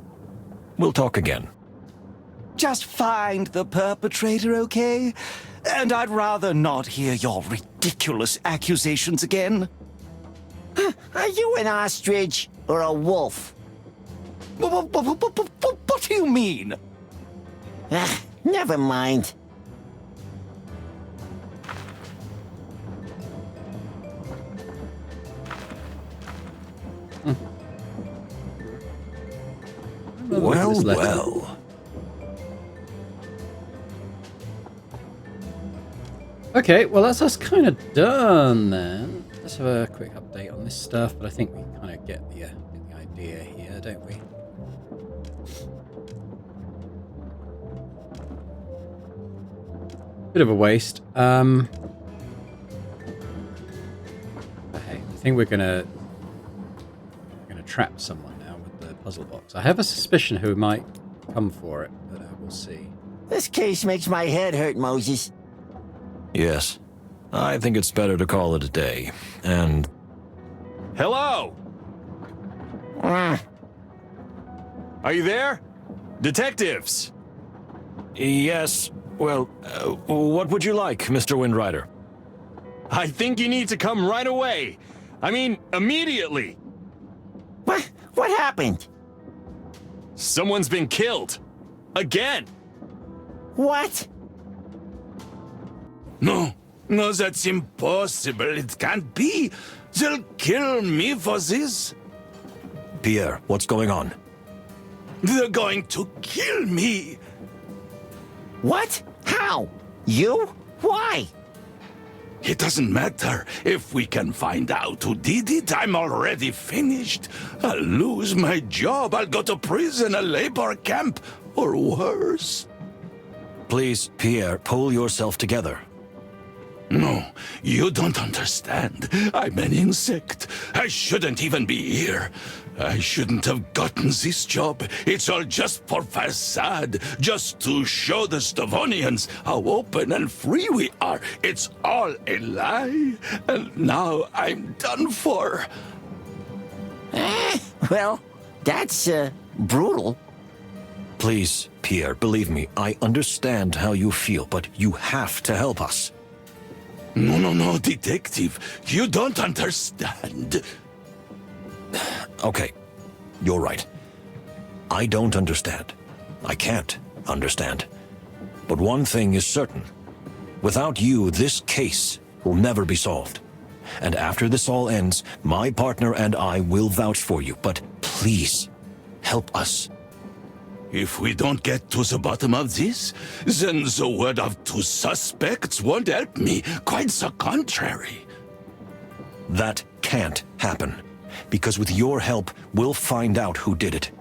We'll talk again. Just find the perpetrator, okay? And I'd rather not hear your ridiculous accusations again. Are you an ostrich or a wolf? What do you mean? Never mind. Well, well. Okay, well that's us kind of done then. Let's have a quick update on this stuff, but I think we kind of get the idea here, don't we? Bit of a waste. Hey, I think we're gonna trap someone now with the puzzle box. I have a suspicion who might come for it, but we'll see. This case makes my head hurt, Moses. Yes. I think it's better to call it a day. And... Hello? Are you there? Detectives! Yes. Well, what would you like, Mr. Windrider? I think you need to come right away. I mean, immediately. What happened? Someone's been killed. Again. What? No, that's impossible. It can't be. They'll kill me for this. Pierre, what's going on? They're going to kill me. What? How? You? Why? It doesn't matter. If we can find out who did it, I'm already finished. I'll lose my job. I'll go to prison, a labor camp, or worse. Please, Pierre, pull yourself together. No, you don't understand. I'm an insect. I shouldn't even be here. I shouldn't have gotten this job. It's all just for facade, just to show the Stavonians how open and free we are. It's all a lie, and now I'm done for. Well, that's, brutal. Please, Pierre, believe me, I understand how you feel, but you have to help us. No, detective. You don't understand. Okay, you're right. I don't understand. I can't understand. But one thing is certain. Without you, this case will never be solved. And after this all ends, my partner and I will vouch for you. But please, help us. If we don't get to the bottom of this, then the word of two suspects won't help me. Quite the contrary. That can't happen. Because with your help, we'll find out who did it.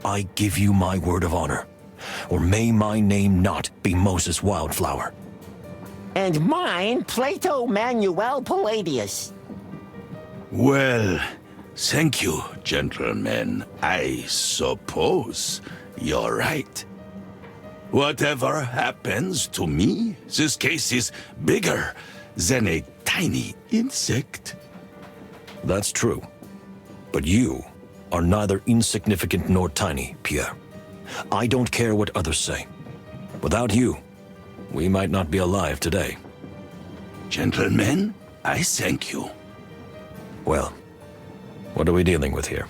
I give you my word of honor. Or may my name not be Moses Wildflower. And mine, Plato Manuel Palladius. Well, thank you, gentlemen. I suppose you're right. Whatever happens to me, this case is bigger than a tiny insect. That's true. But you are neither insignificant nor tiny, Pierre. I don't care what others say. Without you, we might not be alive today. Gentlemen, I thank you. Well, what are we dealing with here?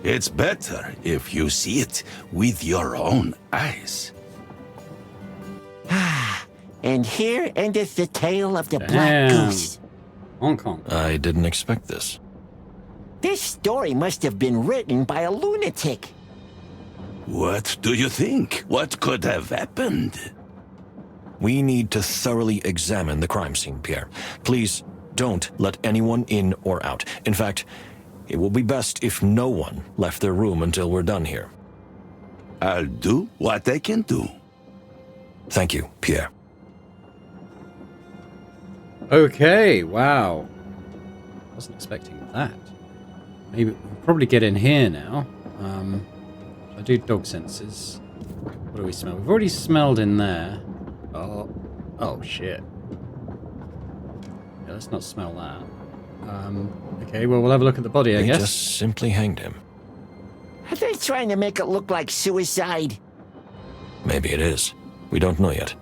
It's better if you see it with your own eyes. And here endeth the tale of the Black Goose. Hong Kong. I didn't expect this. This story must have been written by a lunatic. What do you think? What could have happened? We need to thoroughly examine the crime scene, Pierre. Please don't let anyone in or out. In fact, it will be best if no one left their room until we're done here. I'll do what I can do. Thank you, Pierre. Okay, wow. Wasn't expecting that. Maybe we'll probably get in here now. I do dog senses. What do we smell? We've already smelled in there. Oh shit. Yeah, let's not smell that. Okay, well, we'll have a look at the body, I They guess. just simply hanged him. Are they trying to make it look like suicide? Maybe it is. We don't know yet.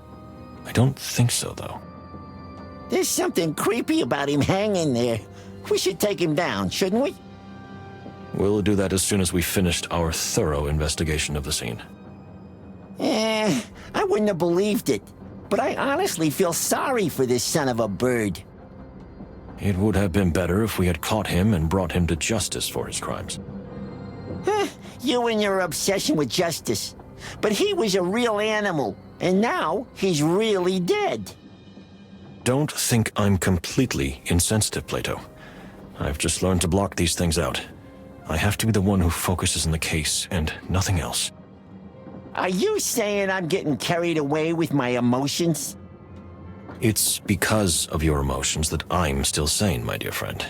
I don't think so, though. There's something creepy about him hanging there. We should take him down, shouldn't we? We'll do that as soon as we've finished our thorough investigation of the scene. I wouldn't have believed it. But I honestly feel sorry for this son of a bird. It would have been better if we had caught him and brought him to justice for his crimes. You and your obsession with justice. But he was a real animal, and now he's really dead. Don't think I'm completely insensitive, Plato. I've just learned to block these things out. I have to be the one who focuses on the case and nothing else. Are you saying I'm getting carried away with my emotions? It's because of your emotions that I'm still sane, my dear friend.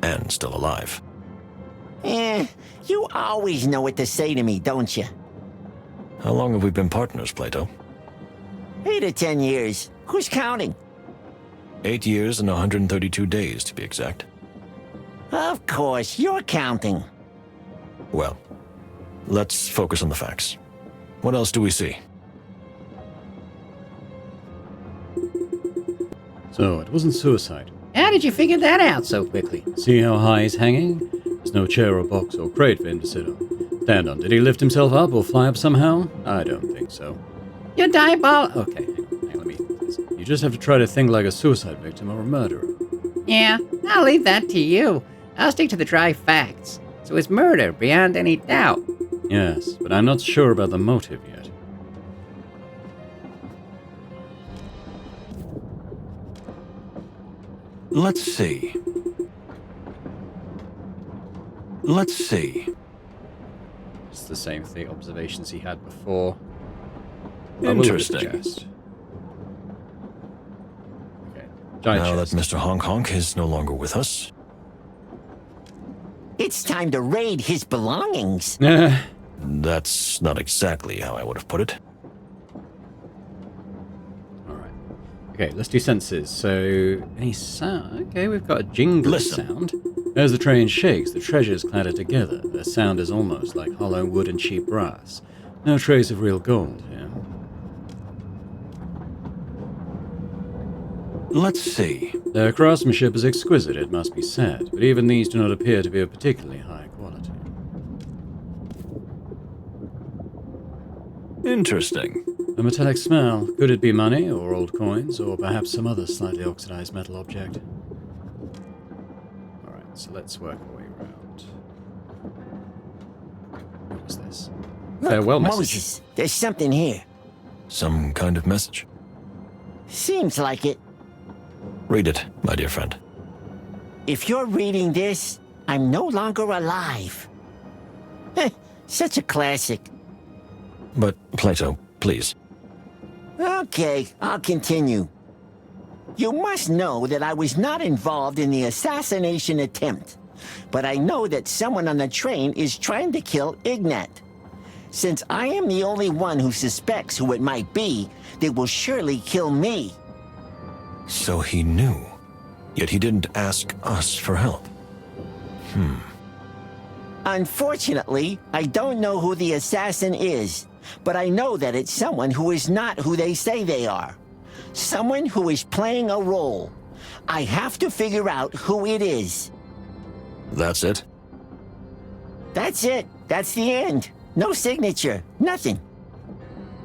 And still alive. You always know what to say to me, don't you? How long have we been partners, Plato? 8 or 10 years. Who's counting? 8 years and 132 days, to be exact. Of course, you're counting. Well, let's focus on the facts. What else do we see? So, it wasn't suicide. How did you figure that out so quickly? See how high he's hanging? There's no chair or box or crate for him to sit on. Stand on. Did he lift himself up or fly up somehow? I don't think so. You're diabolical. Okay, hang on, let me... You just have to try to think like a suicide victim or a murderer. Yeah, I'll leave that to you. I'll stick to the dry facts. So it's murder, beyond any doubt. Yes, but I'm not sure about the motive yet. Let's see. It's the same thing, observations he had before. Interesting. Okay. Giant Now chest. that Mr. Honk Honk is no longer with us. It's time to raid his belongings. That's not exactly how I would have put it. Alright. Okay, let's do senses. So, any sound? Okay, we've got a jingling Listen. sound. As the train shakes, the treasures clatter together. The sound is almost like hollow wood and cheap brass. No trace of real gold, yeah? Let's see. Their craftsmanship is exquisite, it must be said, but even these do not appear to be of particularly high quality. Interesting. A metallic smell. Could it be money, or old coins, or perhaps some other slightly oxidized metal object? Alright, so let's work our way around. What was this? Look, Farewell message. Moses, there's something here. Some kind of message. Seems like it. Read it, my dear friend. If you're reading this, I'm no longer alive. Such a classic. But, Plato, please. Okay, I'll continue. You must know that I was not involved in the assassination attempt, but I know that someone on the train is trying to kill Ignat. Since I am the only one who suspects who it might be, they will surely kill me. So he knew, yet he didn't ask us for help. Unfortunately, I don't know who the assassin is, but I know that it's someone who is not who they say they are. Someone who is playing a role. I have to figure out who it is. That's it? That's it. That's the end. No signature. Nothing.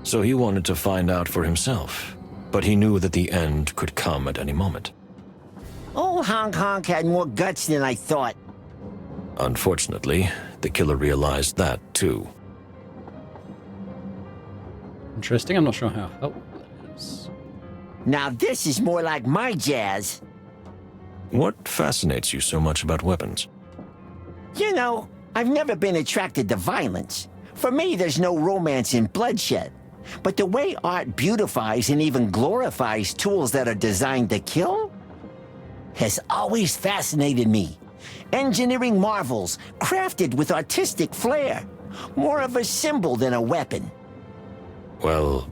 So he wanted to find out for himself, but he knew that the end could come at any moment. Old Honk Honk had more guts than I thought. Unfortunately, the killer realized that too. Interesting. I'm not sure how helpful it is. Now this is more like my jazz. What fascinates you so much about weapons? You know, I've never been attracted to violence. For me, there's no romance in bloodshed. But the way art beautifies and even glorifies tools that are designed to kill has always fascinated me. Engineering marvels, crafted with artistic flair. More of a symbol than a weapon. Well,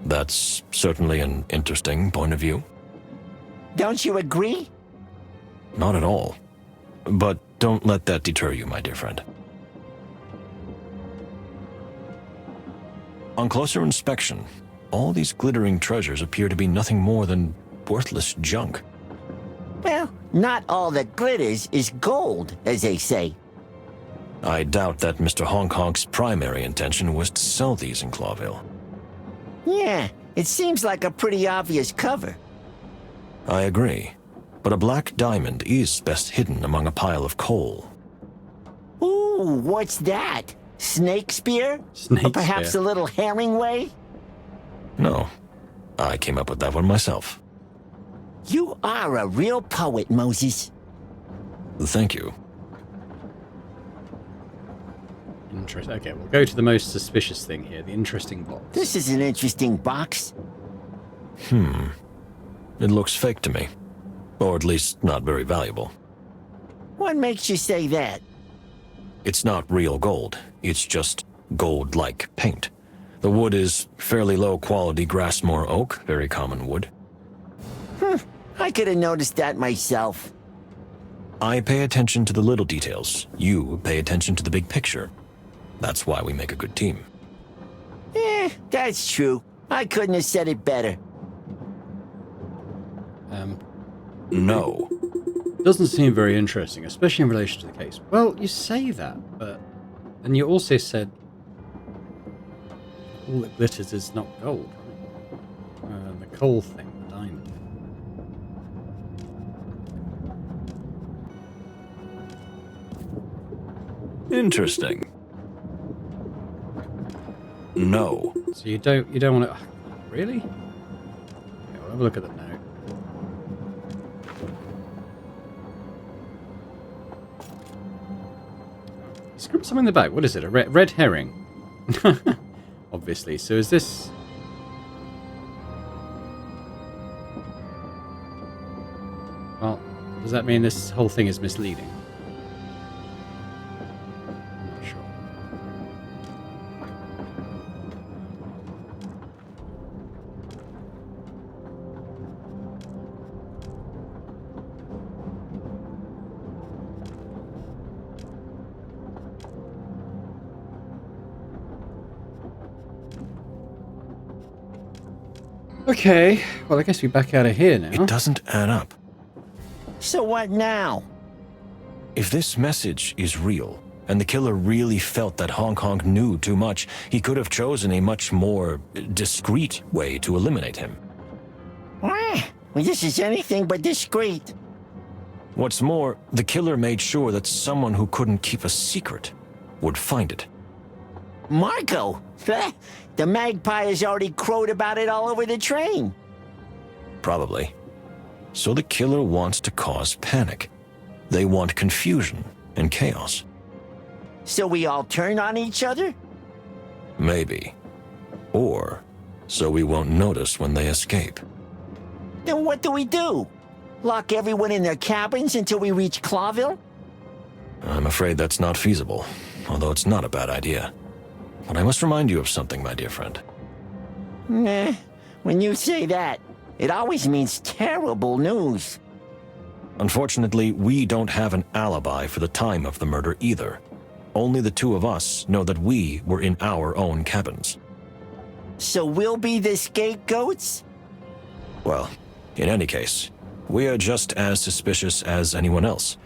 that's certainly an interesting point of view. Don't you agree? Not at all. But don't let that deter you, my dear friend. On closer inspection, all these glittering treasures appear to be nothing more than worthless junk. Well, not all that glitters is gold, as they say. I doubt that Mr. Honk Honk's primary intention was to sell these in Clawville. Yeah, it seems like a pretty obvious cover. I agree, but a black diamond is best hidden among a pile of coal. Ooh, what's that? Snake spear? Snake or perhaps spear. a little Herringway? No, I came up with that one myself. You are a real poet, Moses. Thank you. Interesting. Okay, we'll go to the most suspicious thing here, the interesting box. This is an interesting box. It looks fake to me. Or at least not very valuable. What makes you say that? It's not real gold. It's just gold-like paint. The wood is fairly low-quality Grassmore oak, very common wood. I could have noticed that myself. I pay attention to the little details. You pay attention to the big picture. That's why we make a good team. That's true. I couldn't have said it better. No. Doesn't seem very interesting, especially in relation to the case. Well, you say that, but... And you also said... all that glitters is not gold, right? The coal thing, the diamond. Interesting. No. So you don't want to... Really? Okay, we'll have a look at the note. Script something in the back. What is it? A red herring? Obviously. So is this... Well, does that mean this whole thing is misleading? I'm not sure. Okay, well, I guess we're back out of here now. It doesn't add up. So what now? If this message is real, and the killer really felt that Honk Honk knew too much, he could have chosen a much more discreet way to eliminate him. Well, this is anything but discreet. What's more, the killer made sure that someone who couldn't keep a secret would find it. Marco! The magpie has already crowed about it all over the train. Probably. So the killer wants to cause panic. They want confusion and chaos. So we all turn on each other? Maybe. Or so we won't notice when they escape. Then what do we do? Lock everyone in their cabins until we reach Clawville? I'm afraid that's not feasible, although it's not a bad idea. But I must remind you of something, my dear friend. Nah, when you say that, it always means terrible news. Unfortunately, we don't have an alibi for the time of the murder either. Only the two of us know that we were in our own cabins. So we'll be the scapegoats? Well, in any case, we are just as suspicious as anyone else.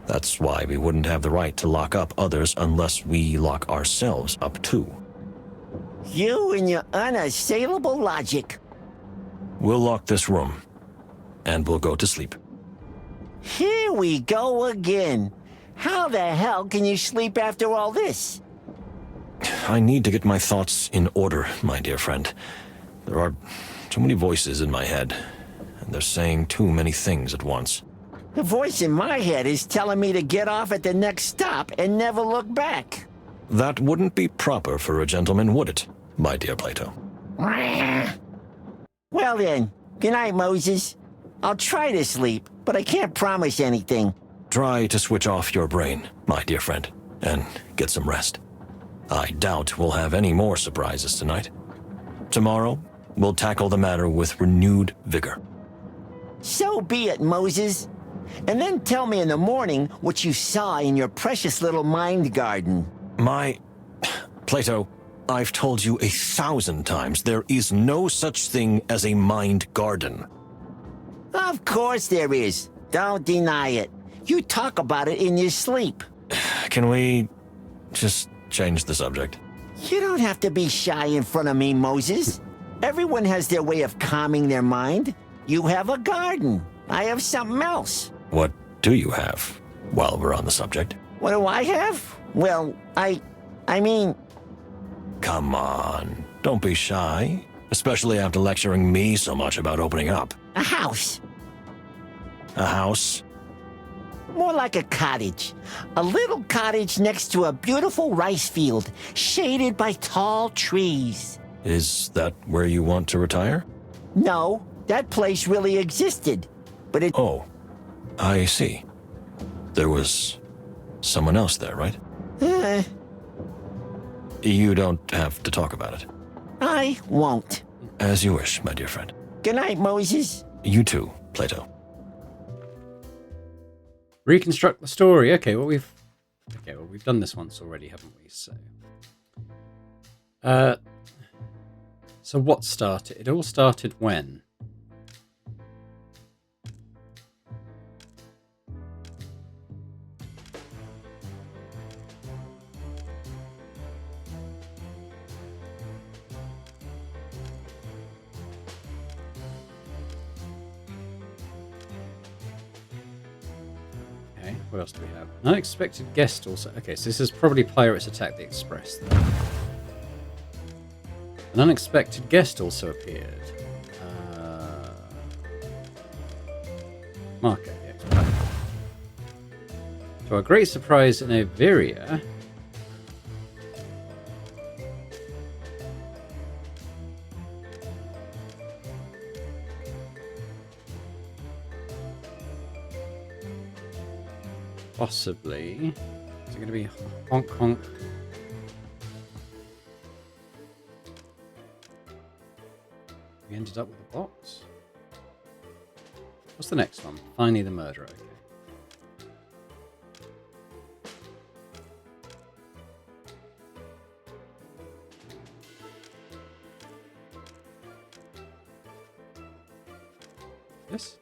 That's why we wouldn't have the right to lock up others unless we lock ourselves up too. You and your unassailable logic. We'll lock this room, and we'll go to sleep. Here we go again. How the hell can you sleep after all this? I need to get my thoughts in order, my dear friend. There are too many voices in my head, and they're saying too many things at once. The voice in my head is telling me to get off at the next stop and never look back. That wouldn't be proper for a gentleman, would it, my dear Plato? Well then, good night, Moses. I'll try to sleep, but I can't promise anything. Try to switch off your brain, my dear friend, and get some rest. I doubt we'll have any more surprises tonight. Tomorrow, we'll tackle the matter with renewed vigor. So be it, Moses. And then tell me in the morning what you saw in your precious little mind garden. Plato, I've told you 1,000 times there is no such thing as a mind garden. Of course there is. Don't deny it. You talk about it in your sleep. Can we just change the subject? You don't have to be shy in front of me, Moses. Everyone has their way of calming their mind. You have a garden. I have something else. What do you have, while we're on the subject? What do I have? Well, I mean... Come on, don't be shy, especially after lecturing me so much about opening up. A house. A house? More like a cottage. A little cottage next to a beautiful rice field, shaded by tall trees. Is that where you want to retire? No, that place really existed, but it... Oh, I see. There was someone else there, right? You don't have to talk about it. I won't. As you wish, my dear friend. Good night, Moses. You too, Plato. Reconstruct the story. Okay, well we've done this once already, haven't we? So what started? It all started when? What else do we have? An unexpected guest also. Okay, so this is probably Pirates Attack the Express then. An unexpected guest also appeared. Marco the Expert. To our great surprise in Averia, possibly. Is it going to be honk honk? We ended up with a box. What's the next one? Finally the murderer. Okay. Yes.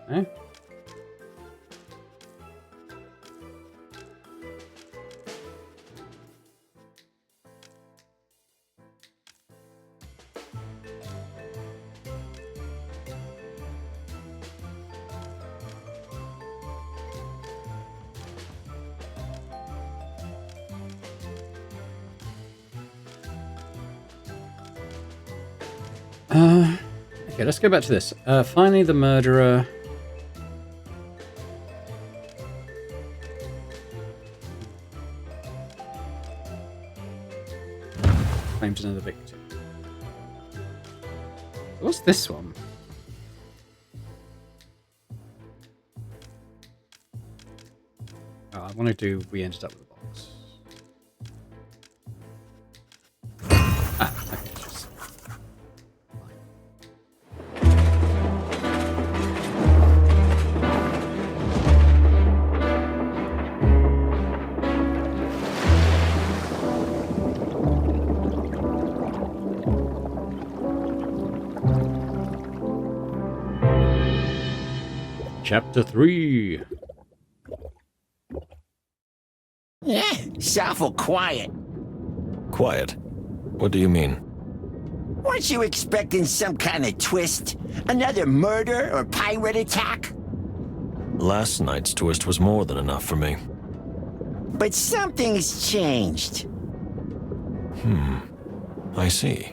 Okay. Okay, let's go back to this. Finally the murderer. Claims another victim. What's this one? Oh, I want to do we ended up with a box. Ah, okay, just Chapter 3. It's awful quiet. Quiet? What do you mean? Weren't you expecting some kind of twist? Another murder or pirate attack? Last night's twist was more than enough for me. But something's changed. I see.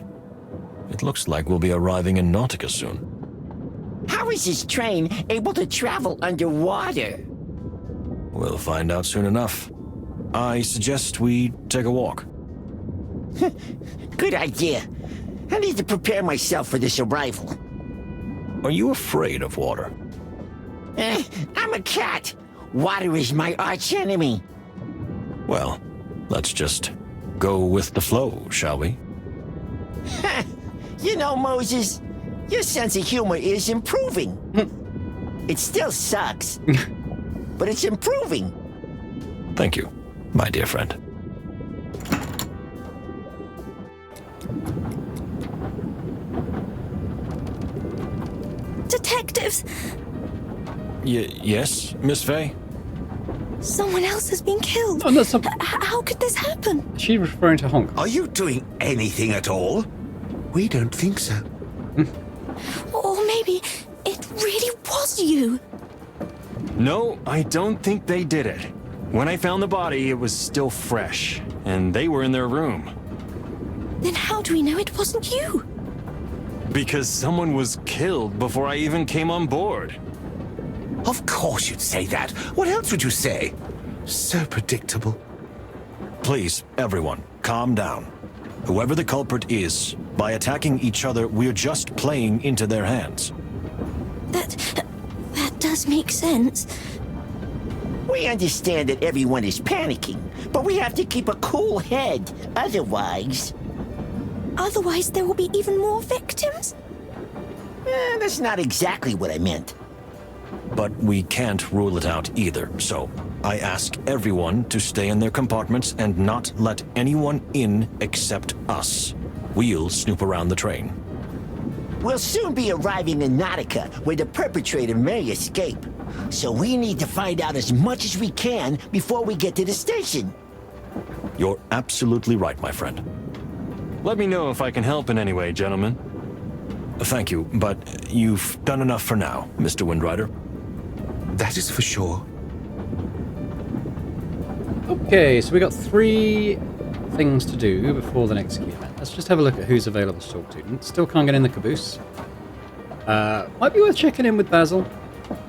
It looks like we'll be arriving in Nautica soon. How is this train able to travel underwater? We'll find out soon enough. I suggest we take a walk. Good idea. I need to prepare myself for this arrival. Are you afraid of water? I'm a cat. Water is my arch enemy. Well, let's just go with the flow, shall we? You know, Moses, your sense of humor is improving. It still sucks, but it's improving. Thank you, my dear friend. Detectives! Yes, Miss Faye? Someone else has been killed. Oh, that's How could this happen? Is she referring to Honk? Are you doing anything at all? We don't think so. Or maybe it really was you. No, I don't think they did it. When I found the body, it was still fresh, and they were in their room. Then how do we know it wasn't you? Because someone was killed before I even came on board. Of course you'd say that. What else would you say? So predictable. Please, everyone, calm down. Whoever the culprit is, by attacking each other, we're just playing into their hands. That does make sense. We understand that everyone is panicking, but we have to keep a cool head. Otherwise, There will be even more victims? that's not exactly what I meant. But we can't rule it out either, so I ask everyone to stay in their compartments and not let anyone in except us. We'll snoop around the train. We'll soon be arriving in Nautica, where the perpetrator may escape. So we need to find out as much as we can before we get to the station. You're absolutely right, my friend. Let me know if I can help in any way, gentlemen. Thank you, but you've done enough for now, Mr. Windrider. That is for sure. Okay, so we got 3 things to do before the next key event. Let's just have a look at who's available to talk to. Still can't get in the caboose. Might be worth checking in with Basil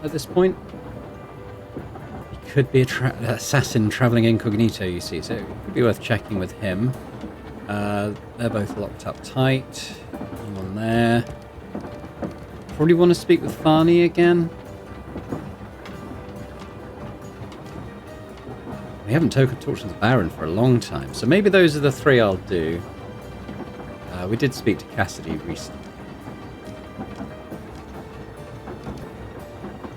at this point. He could be an assassin traveling incognito, you see, so it could be worth checking with him. They're both locked up tight. One there. Probably want to speak with Farney again. We haven't talked to the Baron for a long time, so maybe those are the 3 I'll do. We did speak to Cassidy recently.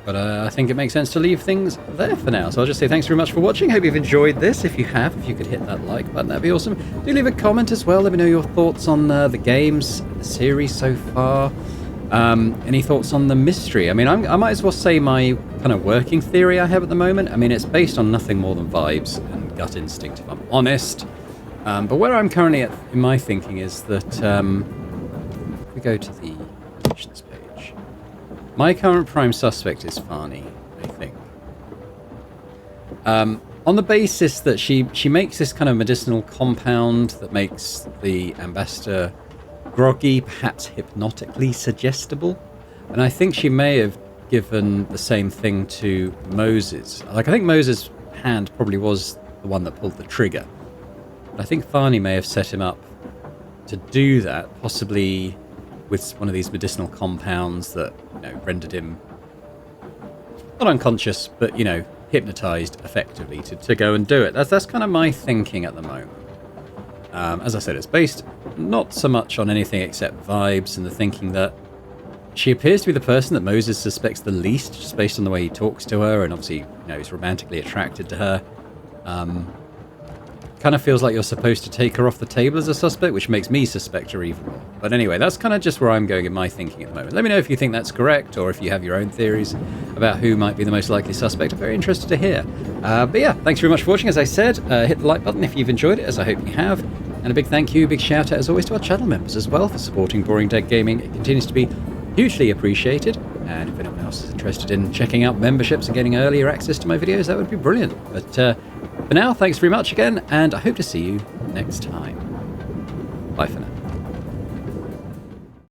But I think it makes sense to leave things there for now. So I'll just say thanks very much for watching. Hope you've enjoyed this. If you have, if you could hit that like button, that'd be awesome. Do leave a comment as well. Let me know your thoughts on the games, the series so far. Any thoughts on the mystery? I mean, I might as well say my kind of working theory I have at the moment. I mean, it's based on nothing more than vibes and gut instinct, if I'm honest. But where I'm currently at in my thinking is that if we go to the missions page, my current prime suspect is Farney, I think. On the basis that she makes this kind of medicinal compound that makes the ambassador groggy, perhaps hypnotically suggestible. And I think she may have given the same thing to Moses. Like, I think Moses' hand probably was the one that pulled the trigger. But I think Farney may have set him up to do that, possibly with one of these medicinal compounds that, rendered him not unconscious, but, hypnotized effectively to go and do it. That's kind of my thinking at the moment. As I said, it's based not so much on anything except vibes and the thinking that she appears to be the person that Moses suspects the least, just based on the way he talks to her, and obviously, he's romantically attracted to her. Kind of feels like you're supposed to take her off the table as a suspect, which makes me suspect her even more. But anyway, that's kind of just where I'm going in my thinking at the moment. Let me know if you think that's correct, or if you have your own theories about who might be the most likely suspect. I'm very interested to hear. But yeah, thanks very much for watching. As I said, hit the like button if you've enjoyed it, as I hope you have. And a big thank you, big shout out as always to our channel members as well for supporting Boring Dead Gaming. It continues to be hugely appreciated. And if anyone else is interested in checking out memberships and getting earlier access to my videos, that would be brilliant. But for now, thanks very much again, and I hope to see you next time. Bye for now.